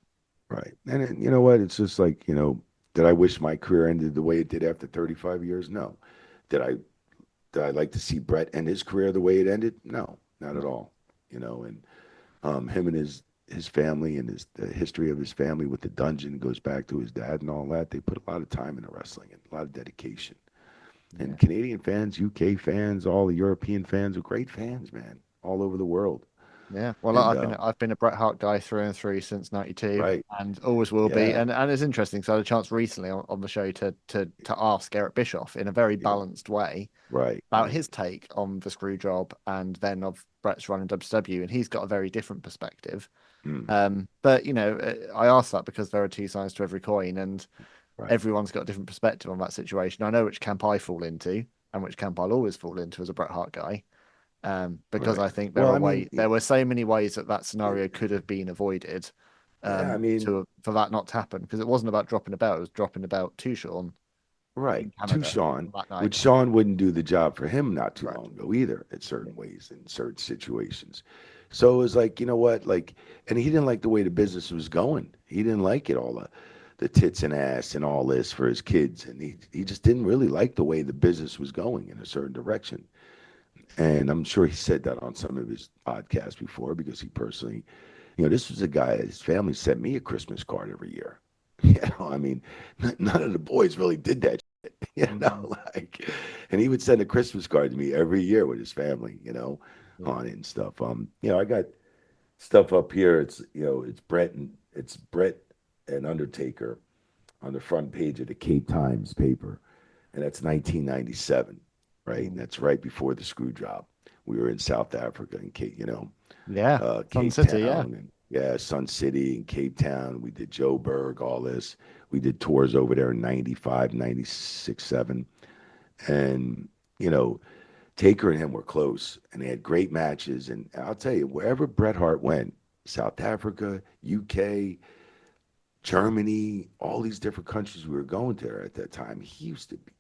Right. And then, you know what? It's just like, did I wish my career ended the way it did after 35 years? No. Did I did I like to see Bret end his career the way it ended? No, not at No. all. And him and his family and the history of his family with the dungeon goes back to his dad and all that. They put a lot of time into wrestling and a lot of dedication. Yeah. And Canadian fans, UK fans, all the European fans are great fans, man, all over the world. Yeah, well, And I've been a Bret Hart guy through and through since '92, right, and always will be. yeah, And it's interesting. So I had a chance recently on the show to ask Eric Bischoff in a very yeah, balanced way right, about right. his take on the screw job, and then of Bret's run in WCW, and he's got a very different perspective. Mm, But I asked that because there are two sides to every coin, and right. everyone's got a different perspective on that situation. I know which camp I fall into, and which camp I'll always fall into as a Bret Hart guy. Because Right. I think Well, I mean, there were so many ways that scenario could have been avoided, yeah, I mean, for that not to happen. Because it wasn't about dropping a belt; it was dropping a belt to Sean right. in To Canada Sean, that which night. Sean wouldn't do the job for him not too Correct. long ago either, in Yeah. certain ways, in certain situations. So it was like, you know what? Like, and he didn't like the way the business was going. He didn't like it all, the tits and ass and all this for his kids. And he just didn't really like the way the business was going in a certain direction. And I'm sure he said that on some of his podcasts before because he personally This was a guy, his family sent me a Christmas card every year. I mean, none of the boys really did that shit, like, and he would send a Christmas card to me every year with his family, on it and stuff. I got stuff up here. It's Bret and Undertaker on the front page of the Cape Times paper, and that's 1997, right? And that's right before the Screwjob. We were in South Africa in Sun Cape City, yeah. Town, and Sun City and Cape Town. We did Joburg, all this. We did tours over there in 95, 96, 7. And, Taker and him were close, and they had great matches. And I'll tell you, wherever Bret Hart went, South Africa, UK, Germany, all these different countries we were going to at that time, he used to be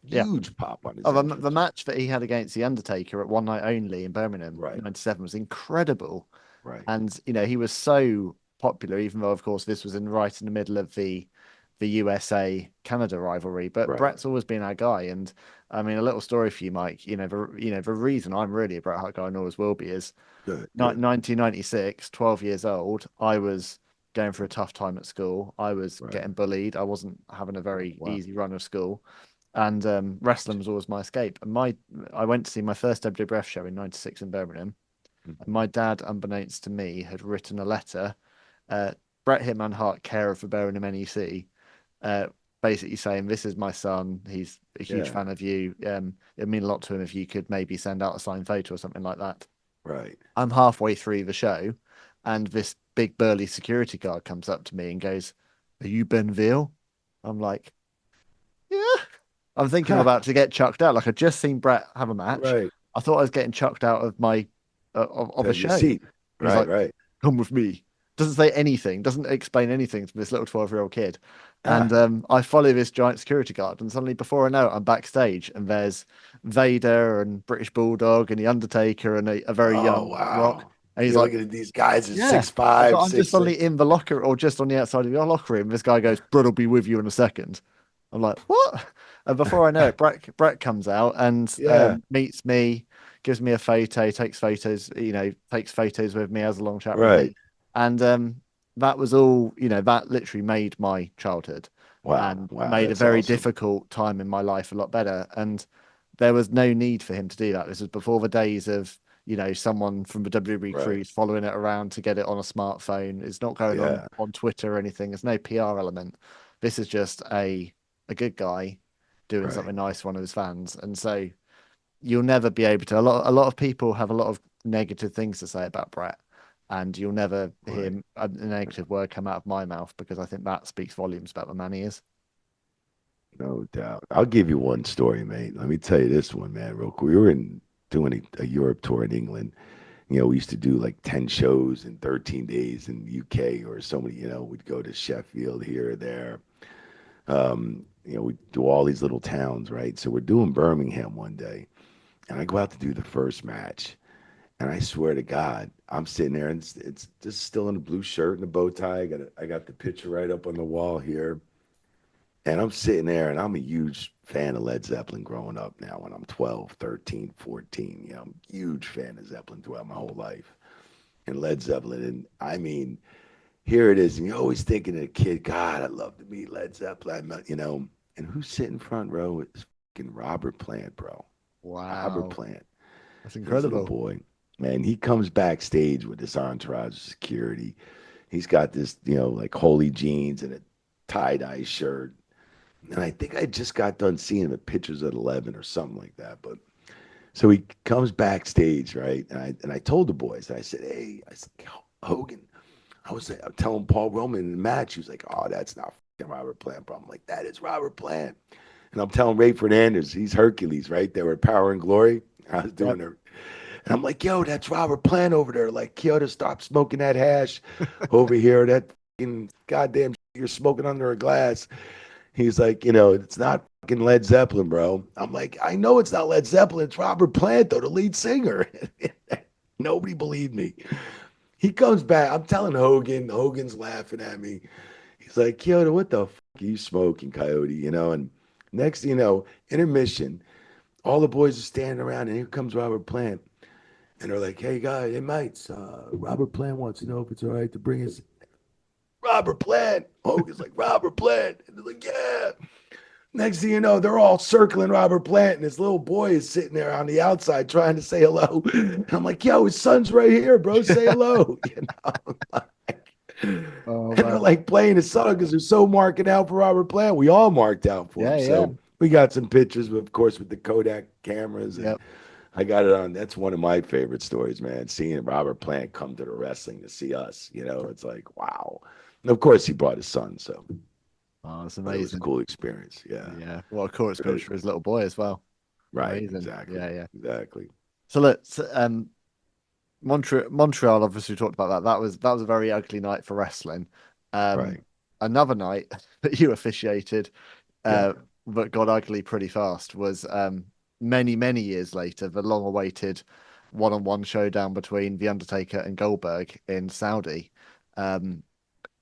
huge pop on his the match that he had against The Undertaker at One Night Only in Birmingham, Right. 97, was incredible. Right. And, he was so popular, even though, of course, this was right in the middle of the USA-Canada rivalry. But Bret's always been our guy. And, I mean, a little story for you, Mike. The reason I'm really a Bret Hart guy and always will be is 1996, 12 years old, I was going through a tough time at school. I was getting bullied. I wasn't having a very easy run of school. And wrestling was always my escape. And I went to see my first WWF show in 96 in Birmingham. And my dad, unbeknownst to me, had written a letter, Bret Hitman Hart, care of the Birmingham NEC, basically saying, this is my son. He's a huge fan of you. It'd mean a lot to him if you could maybe send out a signed photo or something like that. Right. I'm halfway through the show, and this big burly security guard comes up to me and goes, "Are you Ben Veal?" I'm like, "Yeah." I'm thinking I'm about to get chucked out. Like, I'd just seen Bret have a match. Right. I thought I was getting chucked out of my of a show. Seat. Right. Come with me. Doesn't say anything. Doesn't explain anything to this little 12-year-old kid. And I follow this giant security guard, and suddenly, before I know it, I'm backstage, and there's Vader and British Bulldog and the Undertaker and a very young Rock. And he's looking at these guys at 6'5". I'm just suddenly in the locker, or just on the outside of your locker room. This guy goes, "Bret will be with you in a second." I'm like, "What?" And before I know it, Bret comes out and meets me, gives me a photo, takes photos with me, has a long chat with me. And that was all, that literally made my childhood. And made a very difficult time in my life a lot better. And there was no need for him to do that. This was before the days of, someone from the WWE crews following it around to get it on a smartphone. It's not going on Twitter or anything. There's no PR element. This is just a good guy doing something nice for one of his fans. And so you'll never be able to. A lot of people have a lot of negative things to say about Bret, and you'll never hear a negative word come out of my mouth, because I think that speaks volumes about the man he is. No doubt. I'll give you one story, mate. Let me tell you this one, man, real quick. We were doing a Europe tour in England. We used to do like 10 shows in 13 days in the UK, or so many, we'd go to Sheffield here or there. We do all these little towns, right? So we're doing Birmingham one day, and I go out to do the first match, and I swear to God, I'm sitting there, and it's just still in a blue shirt and a bow tie. I got the picture right up on the wall here, and I'm sitting there, and I'm a huge fan of Led Zeppelin growing up. Now, when I'm 12, 13, 14, I'm a huge fan of Zeppelin throughout my whole life, and Led Zeppelin, and I mean, here it is, and you're always thinking of a kid, God, I'd love to meet Led Zeppelin, and who's sitting front row is fucking Robert Plant, bro. Wow. Robert Plant. That's incredible. Little boy. Man, he comes backstage with this entourage of security. He's got this, like holy jeans and a tie-dye shirt. And I think I just got done seeing the pictures at 11 or something like that. But so he comes backstage, right? And I told the boys, I said, "Hey," I said, "Hogan." I'm telling Paul Roman in the match, he was like, "Oh, that's not Robert Plant, bro." I'm like, "That is Robert Plant." And I'm telling Ray Fernandez, he's Hercules, right? They were Power and Glory. I was doing her. And I'm like, "Yo, that's Robert Plant over there. Like, Chioda, stop smoking that hash over here. That fucking goddamn shit you're smoking under a glass." He's like, "It's not fucking Led Zeppelin, bro." I'm like, "I know it's not Led Zeppelin. It's Robert Plant, though, the lead singer." Nobody believed me. He comes back. I'm telling Hogan. Hogan's laughing at me. He's like, "Chioda, what the fuck are you smoking, Coyote?" And next thing you know, intermission, all the boys are standing around, and here comes Robert Plant. And they're like, hey, guy, hey, mates, Robert Plant wants to know if it's all right to bring his Robert Plant. Hogan's like, Robert Plant. And they're like, yeah. Next thing you know, they're all circling Robert Plant, and his little boy is sitting there on the outside trying to say hello. And I'm like, yo, his son's right here, bro. Say hello. Oh, And they're like playing his song because they're so marking out for Robert Plant. We all marked out for him. So we got some pictures, of course, with the Kodak cameras. And I got it on. That's one of my favorite stories, man. Seeing Robert Plant come to the wrestling to see us, it's like, wow. And of course, he brought his son. So it's but it was a amazing. cool experience. Yeah. Yeah. What a cool experience for his little boy as well. Right. Amazing. Exactly. Yeah. Exactly. So look, Montreal, obviously we talked about that. That was a very ugly night for wrestling. Right. Another night that you officiated, Yeah. but got ugly pretty fast was many years later, the long-awaited one-on-one showdown between The Undertaker and Goldberg in Saudi.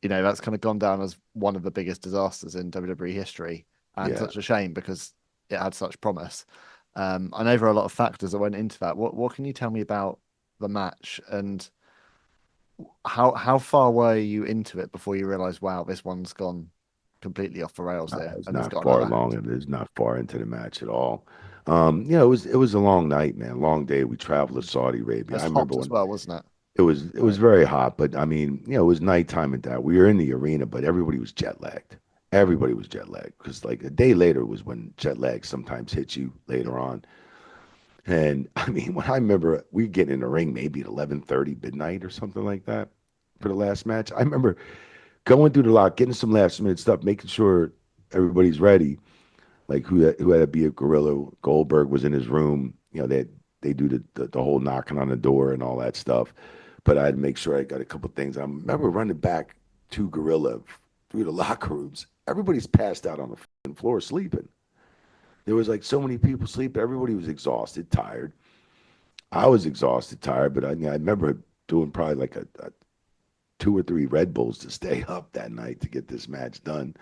That's kind of gone down as one of the biggest disasters in WWE history, and such a shame because it had such promise. I know there are a lot of factors that went into that. What can you tell me about the match and how far were you into it before you realized, wow, this one's gone completely off the rails here, It's and it's not got far another along. hand? It is not far into the match at all. It was a long night, man. Long day. We traveled to Saudi Arabia. It's I remember hot as when well, wasn't it? it was very hot, but I mean, it was nighttime at that. We were in the arena, but everybody was jet lagged. Everybody was jet lagged because like a day later was when jet lag sometimes hits you later on. And I mean, when I remember we getting in the ring maybe at 11:30 midnight or something like that for the last match. I remember going through the lot, getting some last minute stuff, making sure everybody's ready. Like who had to be a gorilla. Goldberg was in his room. They do the whole knocking on the door and all that stuff. But I had to make sure I got a couple things. I remember running back to Gorilla through the locker rooms. Everybody's passed out on the floor sleeping. There was like so many people sleeping. Everybody was exhausted, tired. I was exhausted, tired. But I remember doing probably like a 2 or 3 Red Bulls to stay up that night to get this match done.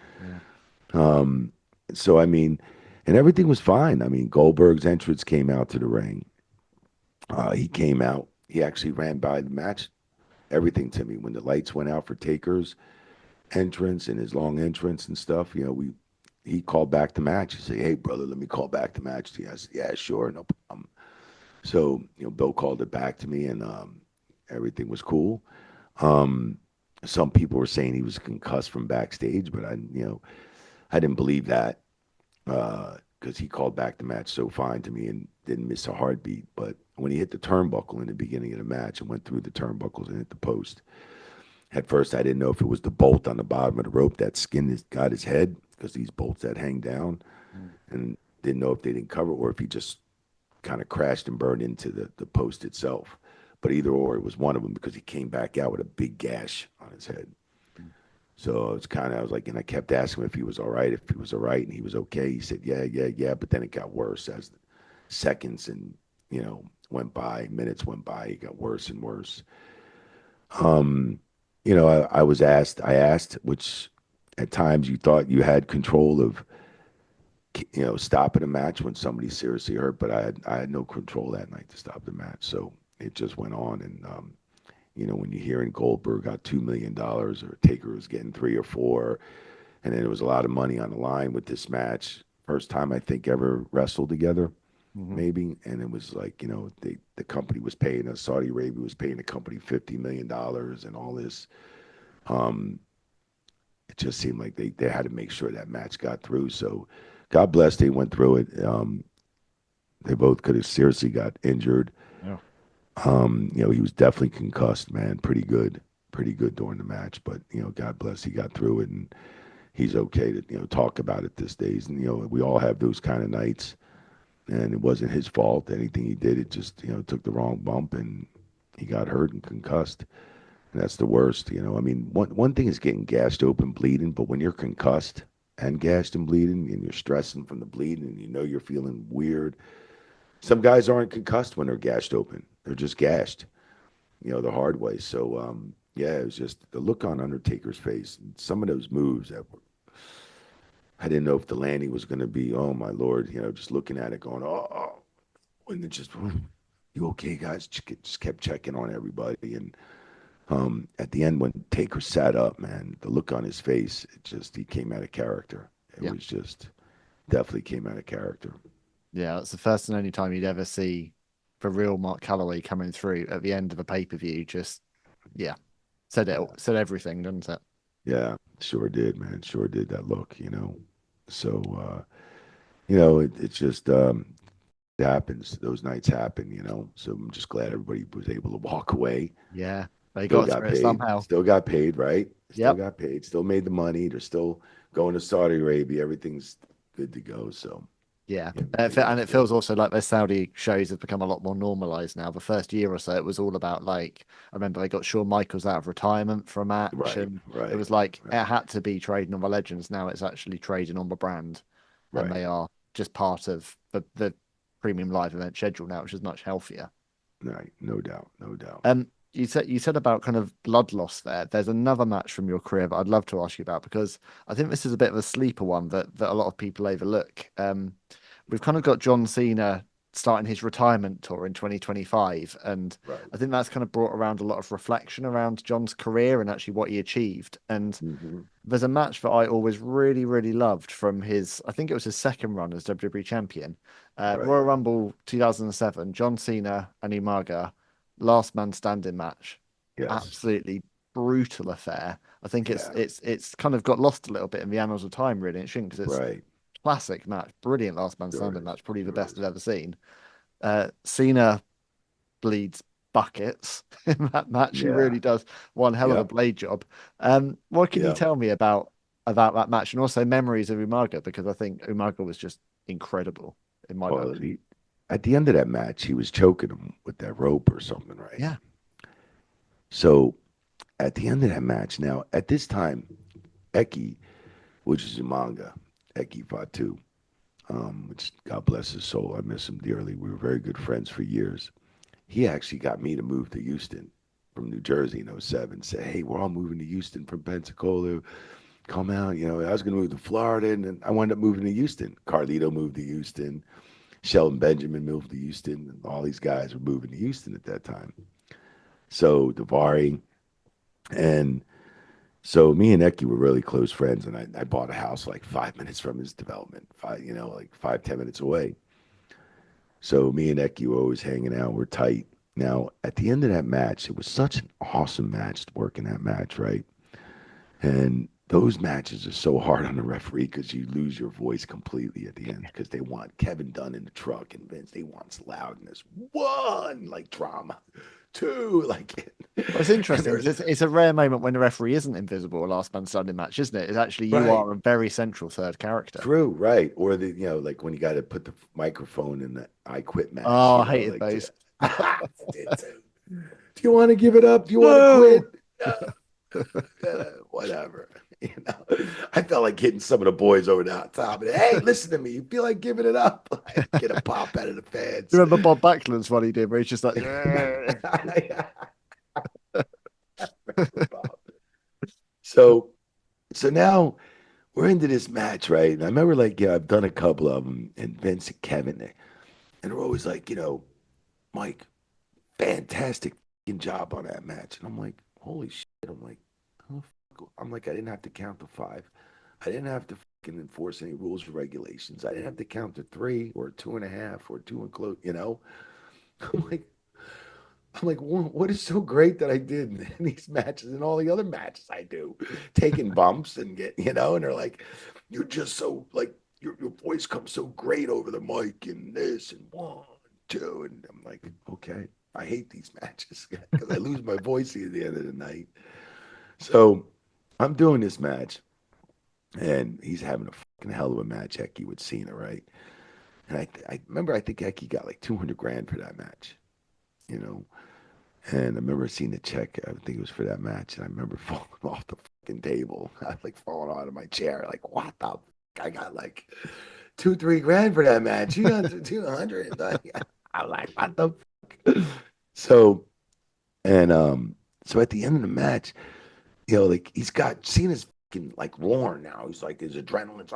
Yeah. So I mean, and everything was fine. I mean, Goldberg's entrance came out to the ring. He came out. He actually ran by the match, everything to me when the lights went out for Taker's entrance and his long entrance and stuff. He called back the match. He said, "Hey, brother, let me call back the match to you." I said, "Yeah, sure, no problem." So Bill called it back to me, and everything was cool. Um, some people were saying he was concussed from backstage, but I didn't believe that because he called back the match so fine to me and didn't miss a heartbeat. But when he hit the turnbuckle in the beginning of the match and went through the turnbuckles and hit the post, at first I didn't know if it was the bolt on the bottom of the rope that got his head because these bolts that hang down, and didn't know if they didn't cover or if he just kind of crashed and burned into the post itself. But either or, it was one of them because he came back out with a big gash on his head. So I was like, and I kept asking him if he was all right, and he was okay. He said, yeah. But then it got worse as the seconds and, went by, minutes went by. It got worse and worse. I asked, which at times you thought you had control of, stopping a match when somebody's seriously hurt, but I had no control that night to stop the match. So it just went on. And, when you're hearing Goldberg got $2 million or Taker was getting 3 or 4, and then there was a lot of money on the line with this match. First time I think ever wrestled together, maybe. And it was like, the company was paying us, Saudi Arabia was paying the company $50 million and all this. It just seemed like they had to make sure that match got through. So God bless they went through it. They both could have seriously got injured. Yeah. He was definitely concussed, man. Pretty good during the match. But God bless, he got through it, and he's okay to talk about it these days. And we all have those kind of nights, and it wasn't his fault. Anything he did, it just took the wrong bump, and he got hurt and concussed. And that's the worst. I mean, one thing is getting gashed open, bleeding, but when you're concussed and gashed and bleeding, and you're stressing from the bleeding, and you're feeling weird. Some guys aren't concussed when they're gashed open. They're just gashed, the hard way. So, yeah, it was just the look on Undertaker's face. And some of those moves I didn't know if the landing was going to be, oh my Lord, just looking at it going, oh, and it just, You okay, guys? Just kept checking on everybody. And at the end, when Taker sat up, man, the look on his face, he came out of character. It Yeah. was just definitely came out of character. Yeah, that's the first and only time you'd ever see the real Mark Calloway coming through at the end of a pay-per-view. Just, yeah, Yeah. said everything, doesn't it? Yeah, sure did, man. Sure did that look. So, it's just, it happens. Those nights happen. So I'm just glad everybody was able to walk away. Yeah, they Still got got through it paid. somehow. Still got paid, right? Still Yep. got paid. Still made the money. They're still going to Saudi Arabia. Everything's good to go. So, Yeah, everything and looks it good. feels also like their Saudi shows have become a lot more normalized now. The first year or so, it was all about like I remember they got Shawn Michaels out of retirement for a match, Right, and it right, was like right, it had to be trading on the legends. Now it's actually trading on the brand, and right, they are just part of the premium live event schedule now, which is much healthier. right. No doubt, no doubt. You said about kind of blood loss there. There's another match from your career that I'd love to ask you about because I think this is a bit of a sleeper one that a lot of people overlook. We've kind of got John Cena starting his retirement tour in 2025, and Right. I think that's kind of brought around a lot of reflection around John's career and actually what he achieved. And Hmm. there's a match that I always really, really loved from his, I think it was his second run as WWE champion, Right. Royal Rumble 2007, John Cena and Umaga, last man standing match. Yes. Absolutely brutal affair. I think Yeah. it's kind of got lost a little bit in the annals of time, really. It shouldn't because it's Right. classic match, brilliant last man There standing is. match, probably the There best is. I've ever seen. Cena bleeds buckets in that match. He Yeah. really does one hell of a Yep. blade job. What can you Yep. tell me about that match and also memories of Umaga? Because I think Umaga was just incredible in my Well, book. at the end of that match, he was choking him with that rope or something, right? Yeah, So at the end of that match, now at this time, Eki, which is Umaga, Eki Fatu, which God bless his soul, I miss him dearly. We were very good friends for years. He actually got me to move to Houston from New Jersey in '07. Said, hey, we're all moving to Houston from Pensacola. Come out. I was going to move to Florida, and then I wound up moving to Houston. Carlito moved to Houston. Sheldon Benjamin moved to Houston. And all these guys were moving to Houston at that time. So Davari and so me and Eki were really close friends, and I bought a house like 5 minutes from his development, like 5, 10 minutes away. So me and Eki were always hanging out. We're tight. Now, at the end of that match, it was such an awesome match, working that match, right? And those matches are so hard on the referee because you lose your voice completely at the end because they want Kevin Dunn in the truck and Vince, they want loudness. One, like drama. Two, like, well, it's and interesting there's, because it's a rare moment when the referee isn't invisible. A last man standing match, isn't it? It's actually you right, are a very central third character. true, right. Or like when you got to put the microphone in the I quit match, Oh, I hated like, those. I did too. Do you want to give it up? Do you want to No. quit? Whatever. I felt like hitting some of the boys over the top. And, hey, listen to me. You feel like giving it up? Get a pop out of the You fans. remember Bob Backlund's one he did where he's just like, so, so now we're into this match, right? And I remember, like, I've done a couple of them, and Vince and Kevin, and they're always like, Mike, fantastic job on that match. And I'm like, holy shit. I'm like, oh, I'm like, I didn't have to count to five. I didn't have to fucking enforce any rules or regulations. I didn't have to count to three or two and a half or two and close. I'm like, what is so great that I did in these matches and all the other matches I do, taking bumps and and they're like, you're just so like your voice comes so great over the mic and this and one, two, and I'm like, okay, I hate these matches because I lose my voice at the end of the night. So I'm doing this match, and he's having a fucking hell of a match, Eki with Cena, right? And I remember I think Eki got like 200 grand for that match, you know. And I remember seeing the check. I think it was for that match, and I remember falling off the fucking table. I was like falling out of my chair, like what the? I got like 2, 3 grand for that match. You got 200. I'm like, what the? So and so at the end of the match, like he's got Cena's fucking like roaring now. He's like his adrenaline's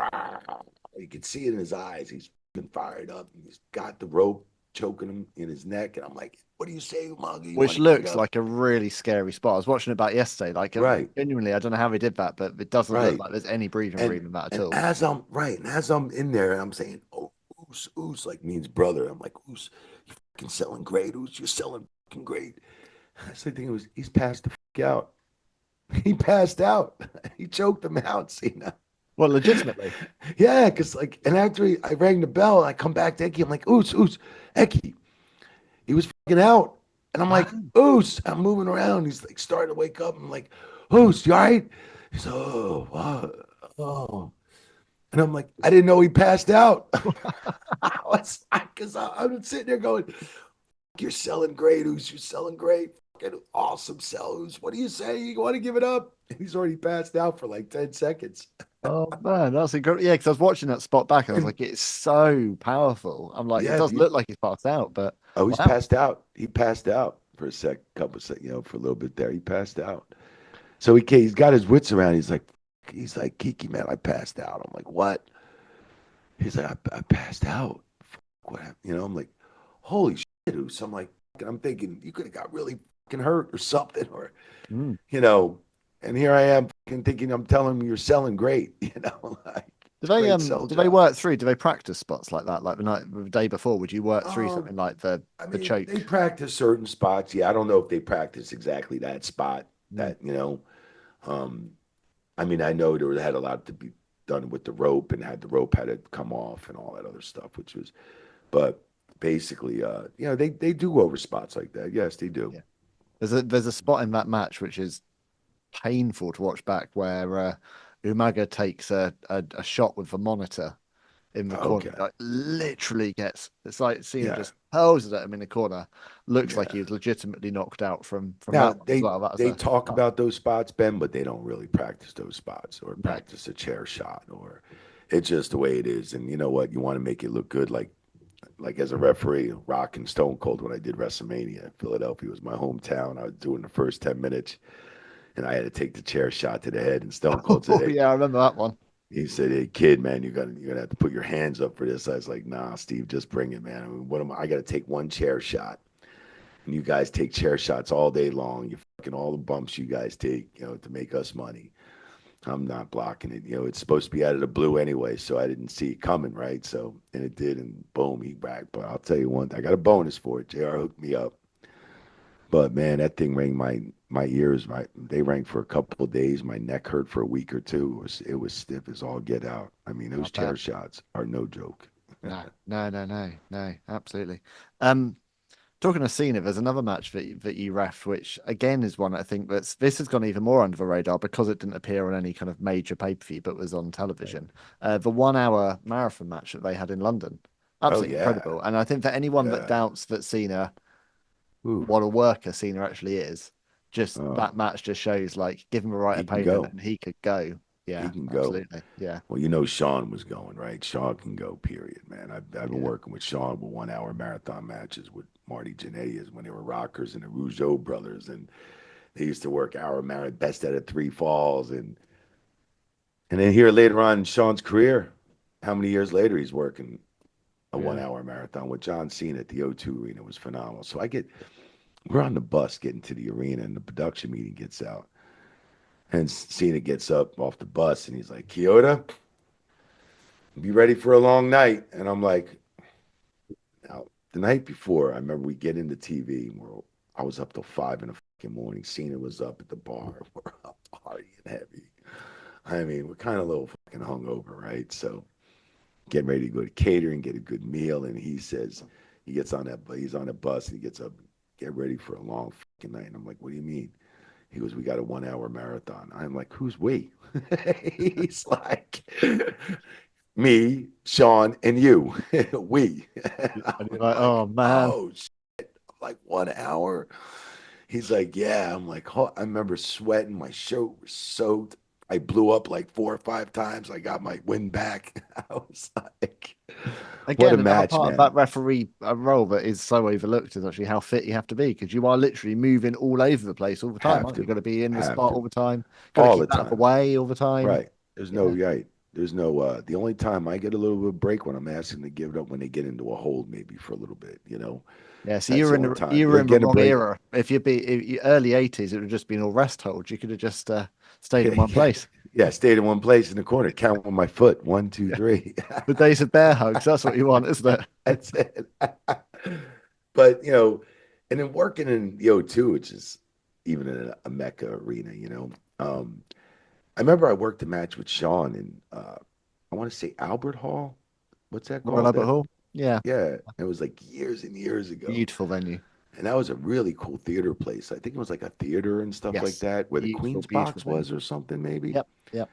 you can see it in his eyes. He's been fired up. He's got the rope. choking him in his neck, and I'm like, "What do you say, Umaga? You want Which to get looks up?" like a really scary spot. I was watching it back yesterday. Like, Right, genuinely, I don't know how he did that, but it doesn't look right. like there's any breathing room in that at And all. as I'm right, and as I'm in there, and I'm saying, "Oh, Oos, like means brother." I'm like, "Oos, you fucking selling great, Oos, you're selling fucking great." I was thinking, he's passed the fuck out. He passed out. He choked him out, Cena. Well, legitimately. Yeah, because like, and after I rang the bell, I come back to Eki. I'm like, Oos, Eki, he was fucking out. And I'm like, Wow. Oos, I'm moving around. He's like starting to wake up. I'm like, Oos, you all right? He's oh, what? Oh. And I'm like, I didn't know he passed out. I was, because I'm sitting there going, you're selling great, Oos. You're selling great. Fucking awesome sell, Oos. What do you say? You want to give it up? And he's already passed out for like 10 seconds. Oh man, that's incredible. Yeah, because I was watching that spot back and I was And like, it's so powerful. I'm like, it yeah, does look like he's passed out, but oh, he's wow. passed out. He passed out for a couple sec, for a little bit there. He passed out. So he's got his wits around. He's like, Kiki, man, I passed out. I'm like, what? He's like, I passed out. What happened? I'm like, holy shit, Oos. I'm like, I'm thinking you could have got really fucking hurt or something, or Mm. you know. And here I am fucking thinking I'm telling him you're selling great, like Do it's a they great sell do they job. work through? Do they practice spots like that? Like the day before, would you work through Um, something like the I the mean, they choke? practice certain spots. Yeah, I don't know if they practice exactly that spot. Mm. That. Um, I mean, I know there had a lot to be done with the rope, and the rope had to come off and all that other stuff, but basically, they do go over spots like that. Yes, they do. Yeah. There's a spot in that match which is painful to watch back where Umaga takes a shot with the monitor in the corner. Okay. Like literally gets it's like Cena Yeah. just hurls it at him in the corner. Looks like he Yeah. was legitimately knocked out from Now that one as they well. That was they a talk tough. about those spots, Ben, but they don't really practice those spots or No. practice a chair shot, or it's just the way it is. And you know what? You want to make it look good, like as a referee, Rock and Stone Cold when I did WrestleMania. Philadelphia was my hometown. I was doing the first 10 minutes, and I had to take the chair shot to the head. And Stone Cold said, Oh "Hey," yeah, I remember that one. he said, "Hey kid, man, you're gonna have to put your hands up for this." I was like, "Nah, Steve, just bring it, man. I mean, what am I got to take one chair shot?" And you guys take chair shots all day long. You fucking all the bumps you guys take, to make us money. I'm not blocking it. It's supposed to be out of the blue anyway, so I didn't see it coming, right? So, and it did, and boom, he back. But I'll tell you one, I got a bonus for it. JR hooked me up. But man, that thing rang my ears. They rang for a couple of days. My neck hurt for a week or two. It was stiff as all get out. I mean, I those chair bet. shots are no joke. No, no, no, no, no, absolutely. Um, Talking of Cena, there's another match that you ref, which again is one I think this has gone even more under the radar because it didn't appear on any kind of major pay-per-view, but was on television. The 1 hour marathon match that they had in London, Oh absolutely yeah, incredible. And I think for anyone that yeah. doubts that Cena, Ooh, what a worker Cena actually is, just oh, that match just shows like give him a right he can opponent go. and he could go. He Yeah, can go. absolutely. Yeah, Well, Sean was going, right? Sean can go, period, man. I've been yeah, working with Sean with 1 hour marathon matches with Marty Janaeas when they were Rockers and the Rougeau brothers. And they used to work hour marathon, best out of three falls. And then here later on in Sean's career, how many years later he's working a one yeah. hour marathon with John Cena at the O2 Arena was phenomenal. So we're on the bus getting to the arena and the production meeting gets out. And Cena gets up off the bus and he's like, Chioda, be ready for a long night. And I'm like, now, the night before, I remember we get into TV. I was up till 5 in the fucking morning. Cena was up at the bar. We're up partying heavy. I mean, we're kind of a little fucking hungover, right? So getting ready to go to catering, get a good meal, and he says he's on a bus and he gets up, get ready for a long fucking night. And I'm like, what do you mean? He goes, we got a 1 hour marathon. I'm like, who's we? He's like, me, Sean, and you. We. And you're I'm like, oh like, man, oh, I'm like 1 hour. He's like, yeah. I'm like, oh, I remember sweating. My shirt was soaked. I blew up like 4 or 5 times. I got my win back. I was like, what a again, another match, part of that man. referee role that is so overlooked is actually how fit you have to be because you are literally moving all over the place all the time, Have aren't you? You've to, got to be in the have spot all to, the time, got to all the keep out of the time. way all the time. Right. There's no Yeah, right. There's no the only time I get a little bit of break when I'm asking to give it up when they get into a hold maybe for a little bit, you know. Yeah, so That's the only time. you were They in the get a wrong break. era. If you'd be early 80s, it would have just been all rest holds. You could have just stayed in Yeah, one yeah. place. Yeah, stayed in one place in the corner, count with my foot. One, two, Yeah. three. The days of bear hugs, that's what you want, isn't it? That's it. But and then working in O2, which is even in a Mecca arena, I remember I worked a match with Shawn in I want to say Albert Hall. What's that Royal called? Albert Hall. Yeah, Yeah, it was like years and years ago. beautiful venue. And that was a really cool theater place. I think it was like a theater and stuff like Yes, that, where the beautiful, Queen's beautiful box venue. was or something, maybe. Yep, yep.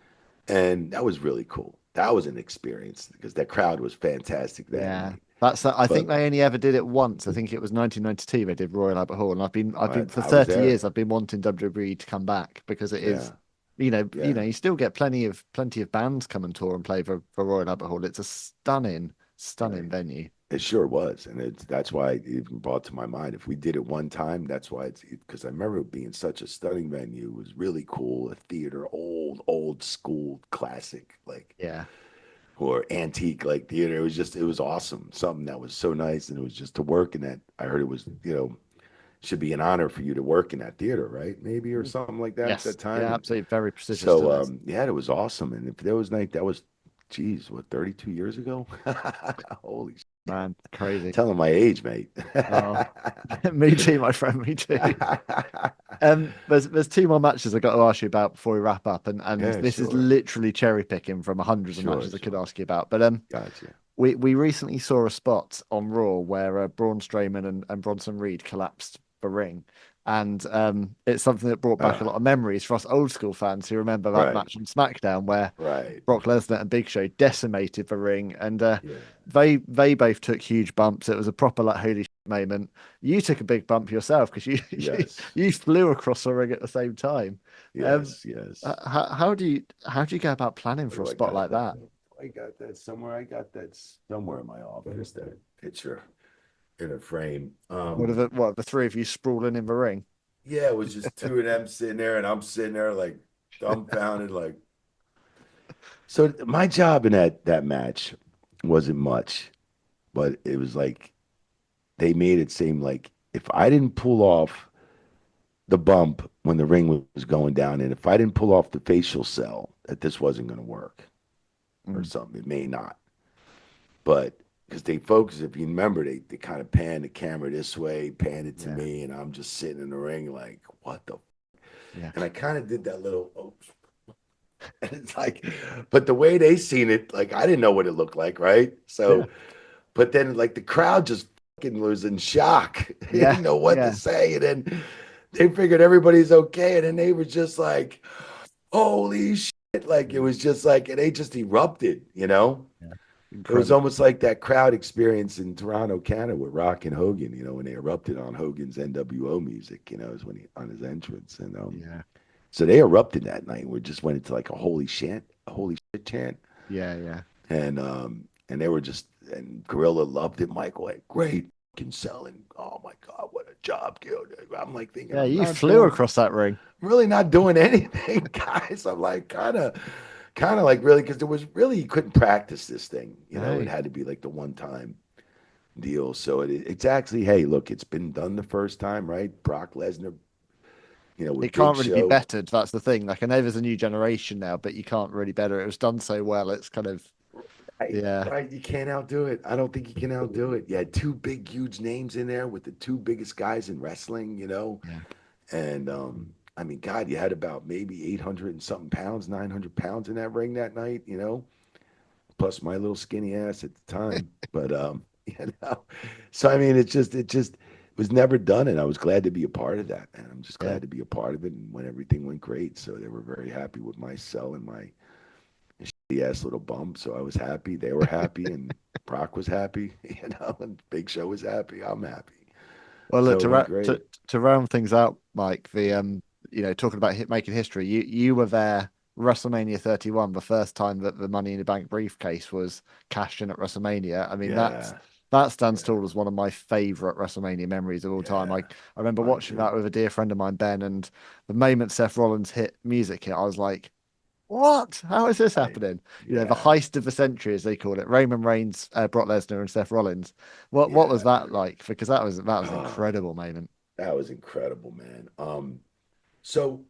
And that was really cool. That was an experience because that crowd was fantastic that Yeah, night. I think But they only ever did it once. I think it was 1992. They did Royal Albert Hall, and I've been for I was 30 there. years. I've been wanting WWE to come back because it is, Yeah, you know, yeah. you still get plenty of bands come and tour and play for Royal Albert Hall. It's a stunning Right. venue. It sure was, and that's why it even brought to my mind. If we did it one time, that's why it's because I remember it being such a stunning venue. It was really cool, a theater, old school, classic, like Yeah, or antique like theater. It was awesome. Something that was so nice, and it was just to work in that. I heard it was should be an honor for you to work in that theater, right? Maybe or something like that at yes, that time. yeah, And absolutely, very prestigious so still is. yeah, it was awesome. And if there was night that was, geez, what 32 years ago? Holy Man, crazy. telling my age, mate. Oh, me too, my friend, me too. There's two more matches I got to ask you about before we wrap up, and Yeah, this is sure. literally cherry picking from hundreds of Sure, matches I could sure. ask you about. But Gotcha. we recently saw a spot on Raw where Braun Strowman and Bronson Reed collapsed the ring, and it's something that brought back a Ah, lot of memories for us old school fans who remember that right, match on SmackDown where right. Brock Lesnar and Big Show decimated the ring, and Yeah. they both took huge bumps. It was a proper like holy shit moment. You took a big bump yourself because Yes. you flew across the ring at the same time. Um, Yes, yes. how do you go about planning What for a do I spot got like that? that? I got that somewhere. I got that somewhere in my office, that picture in a frame. What are the three of you sprawling in the ring? Yeah, it was just two of them sitting there, and I'm sitting there like dumbfounded, like. So my job in that match wasn't much, but it was like they made it seem like if I didn't pull off the bump when the ring was going down, and if I didn't pull off the facial cell, that this wasn't going to work or Mm, something. It may not, but because they focus, if you remember, they kind of pan the camera this way, pan it to yeah, me, and I'm just sitting in the ring like, what the? yeah, And I kind of did that little, oops. And it's like, but the way they seen it, like I didn't know what it looked like, right? yeah, So, but then like the crowd just fucking was in shock. They yeah, didn't know what to yeah, say, and then they figured everybody's okay, and then they were just like, holy shit. Like it was just like, and they just erupted, you know? yeah. It was Incredible. almost like that crowd experience in Toronto, Canada with Rock and Hogan, when they erupted on Hogan's NWO music, is when he on his entrance. And Yeah, so they erupted that night. We just went into like a holy shit chant. yeah, yeah. And they were just, and Gorilla loved it. Michael, like, great fucking selling. Oh my God, what a job, dude. I'm like thinking, Yeah, I'm you not flew doing across that ring. really not doing anything, guys. I'm like kind of like really, because there was really, you couldn't practice this thing. It No, had to be like the one time deal. So it's actually, hey, look, it's been done the first time, right? Brock Lesnar, with it Big can't really be Show. bettered. That's the thing. Like I know there's a new generation now, but you can't really better it. It was done so well. It's kind of Right, yeah, right. You can't outdo it. I don't think you can outdo it. You had two big, huge names in there with the two biggest guys in wrestling. yeah, And I mean, God, you had about maybe 800 and something pounds, 900 pounds in that ring that night, plus my little skinny ass at the time. But you know, so I mean, it just was never done, and I was glad to be a part of that, man. I'm just yeah. glad to be a part of it, and when everything went great, so they were very happy with my cell and my shitty ass little bump. So I was happy, they were happy, and Brock was happy, and Big Show was happy. I'm happy, Well, look so it went great. to round things out, Mike. The talking about making history. You were there WrestleMania 31, the first time that the Money in the Bank briefcase was cashed in at WrestleMania. I mean, Yeah, that stands yeah, tall as one of my favorite WrestleMania memories of all time. yeah. I remember Mine watching that too. with a dear friend of mine, Ben, and the moment Seth Rollins music hit, I was like, What? How is this happening? You know, the heist of the century, as they call it. Roman Reigns, Brock Lesnar, and Seth Rollins. What was that like? Because that was an incredible moment. That was incredible, man. So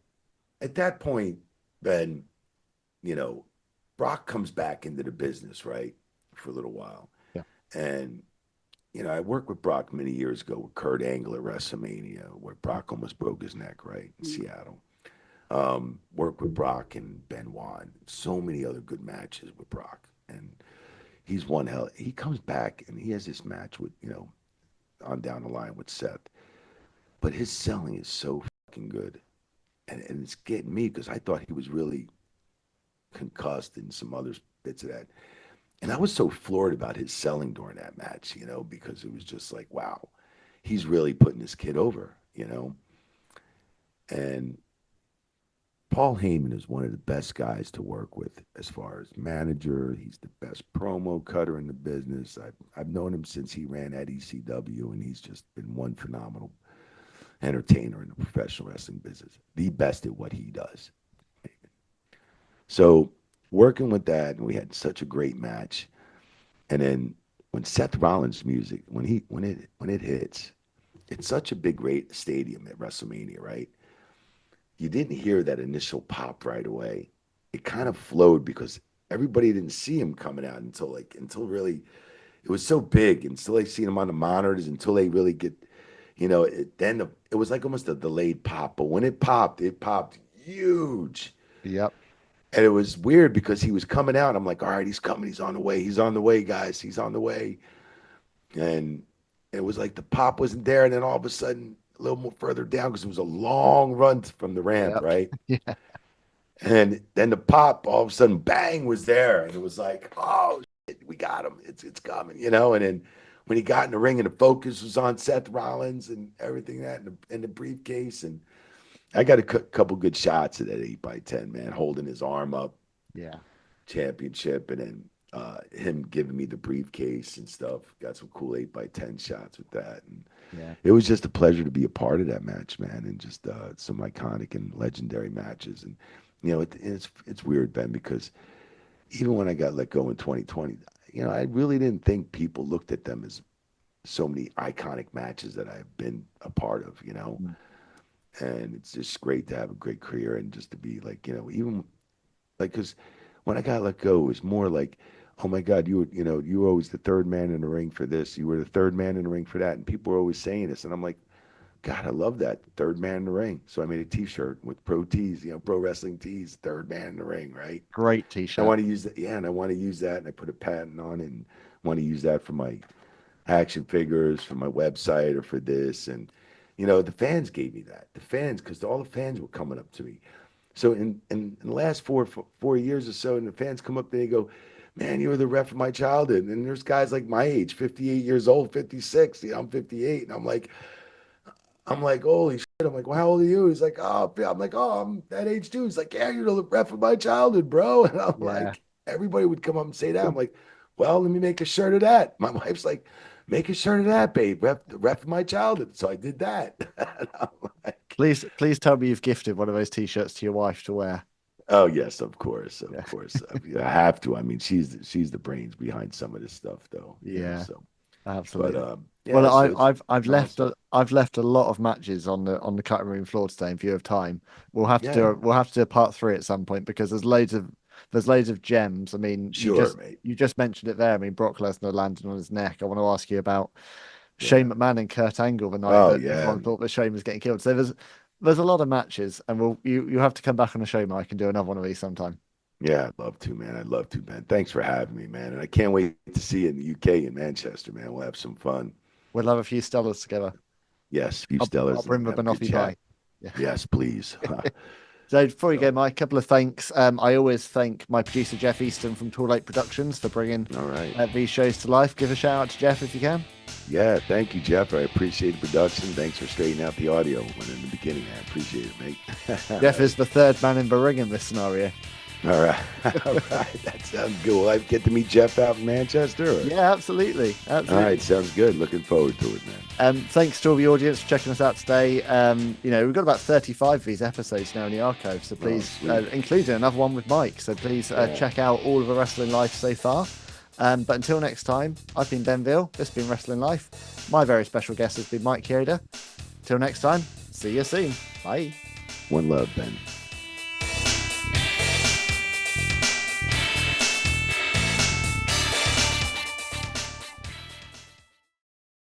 at that point, Ben, you know, Brock comes back into the business, right, for a little while, Yeah. and I worked with Brock many years ago with Kurt Angle at WrestleMania, where Brock almost broke his neck, right, in Seattle. Worked with Brock and Benoit, and so many other good matches with Brock, and he's one hell. He comes back and he has this match with on down the line with Seth, but his selling is so fucking good, and it's getting me because I thought he was really concussed and some other bits of that. And I was so floored about his selling during that match, because it was just like, wow, he's really putting this kid over. And Paul Heyman is one of the best guys to work with as far as manager. He's the best promo cutter in the business. I've known him since he ran at ECW, and he's just been one phenomenal entertainer in the professional wrestling business. The best at what he does. So working with that, and we had such a great match. And then when Seth Rollins' music, when it hits, it's such a big stadium at WrestleMania, right? You didn't hear that initial pop right away. It kind of flowed because everybody didn't see him coming out until really, it was so big, until they seen him on the monitors, until they really get, it was like almost a delayed pop. But when it popped huge. Yep. And it was weird because he was coming out. I'm like, all right, he's coming. He's on the way. He's on the way, guys. He's on the way. And it was like the pop wasn't there. And then all of a sudden, a little more further down, because it was a long run from the ramp, right? Yeah. And then the pop, all of a sudden, bang, was there. And it was like, oh, shit, we got him. It's coming, And then when he got in the ring and the focus was on Seth Rollins and everything and the briefcase, and I got a couple good shots of that 8x10, man, holding his arm up. Yeah. Championship, and then him giving me the briefcase and stuff. Got some cool 8x10 shots with that. And it was just a pleasure to be a part of that match, man, and just some iconic and legendary matches. And, it's weird, Ben, because even when I got let go in 2020, I really didn't think people looked at them as so many iconic matches that I've been a part of, And it's just great to have a great career and just to be like, even like, because when I got let go, it was more like, oh my God, you were always the third man in the ring for this. You were the third man in the ring for that. And people were always saying this. And I'm like, God, I love that. Third man in the ring. So I made a t-shirt with pro tees, pro wrestling tees, third man in the ring, right? Great t-shirt. I want to use that. Yeah. And I want to use that. And I put a patent on it and want to use that for my action figures, for my website, or for this. And, the fans gave me that. The fans, because all the fans were coming up to me. So in the last four years or so, and the fans come up and they go, man, you were the ref of my childhood. And there's guys like my age, 58 years old, 56. I'm 58. And I'm like, holy shit. I'm like, well, how old are you? He's like, oh, I'm like, oh, I'm that age too. He's like, yeah, you're the ref of my childhood, bro. And I'm like, everybody would come up and say that. I'm like, well, let me make a shirt of that. My wife's like, make a shirt of that, babe. Ref of my childhood. So I did that. And I'm like, please tell me you've gifted one of those t-shirts to your wife to wear. Oh yes, of course. I have to. I mean, she's the brains behind some of this stuff, though. So absolutely. But I've left a lot of matches on the cutting room floor today in view of time. We'll have to do a part 3 at some point because there's loads of gems. I mean, you just mentioned it there. I mean, Brock Lesnar landing on his neck. I want to ask you about Shane McMahon and Kurt Angle the night that everyone thought that Shane was getting killed. So there's a lot of matches, and you have to come back on the show, Mike, and do another one of these sometime. Yeah, I'd love to, man. I'd love to, man. Thanks for having me, man. And I can't wait to see you in the UK in Manchester, man. We'll have some fun. We'll have a few Stellars together. Yes, a few Stellars. I'll bring the Banoffee by. Yeah. Yes, please. So before you go, Mike, a couple of thanks. I always thank my producer, Jeff Easton from Tall Lake Productions, for bringing these shows to life. Give a shout out to Jeff if you can. Yeah, thank you, Jeff. I appreciate the production. Thanks for straightening out the audio when in the beginning. I appreciate it, mate. Jeff is the third man in the ring in this scenario. All right. All right. That sounds good. Will I get to meet Jeff out in Manchester? Or? Yeah, absolutely. All right. Sounds good. Looking forward to it, man. Thanks to all the audience for checking us out today. We've got about 35 of these episodes now in the archive, so please, including another one with Mike. So please check out all of the Wrestling Life so far. But until next time, I've been Ben Veal. This has been Wrestling Life. My very special guest has been Mike Chioda. Till next time, see you soon. Bye. One love, Ben.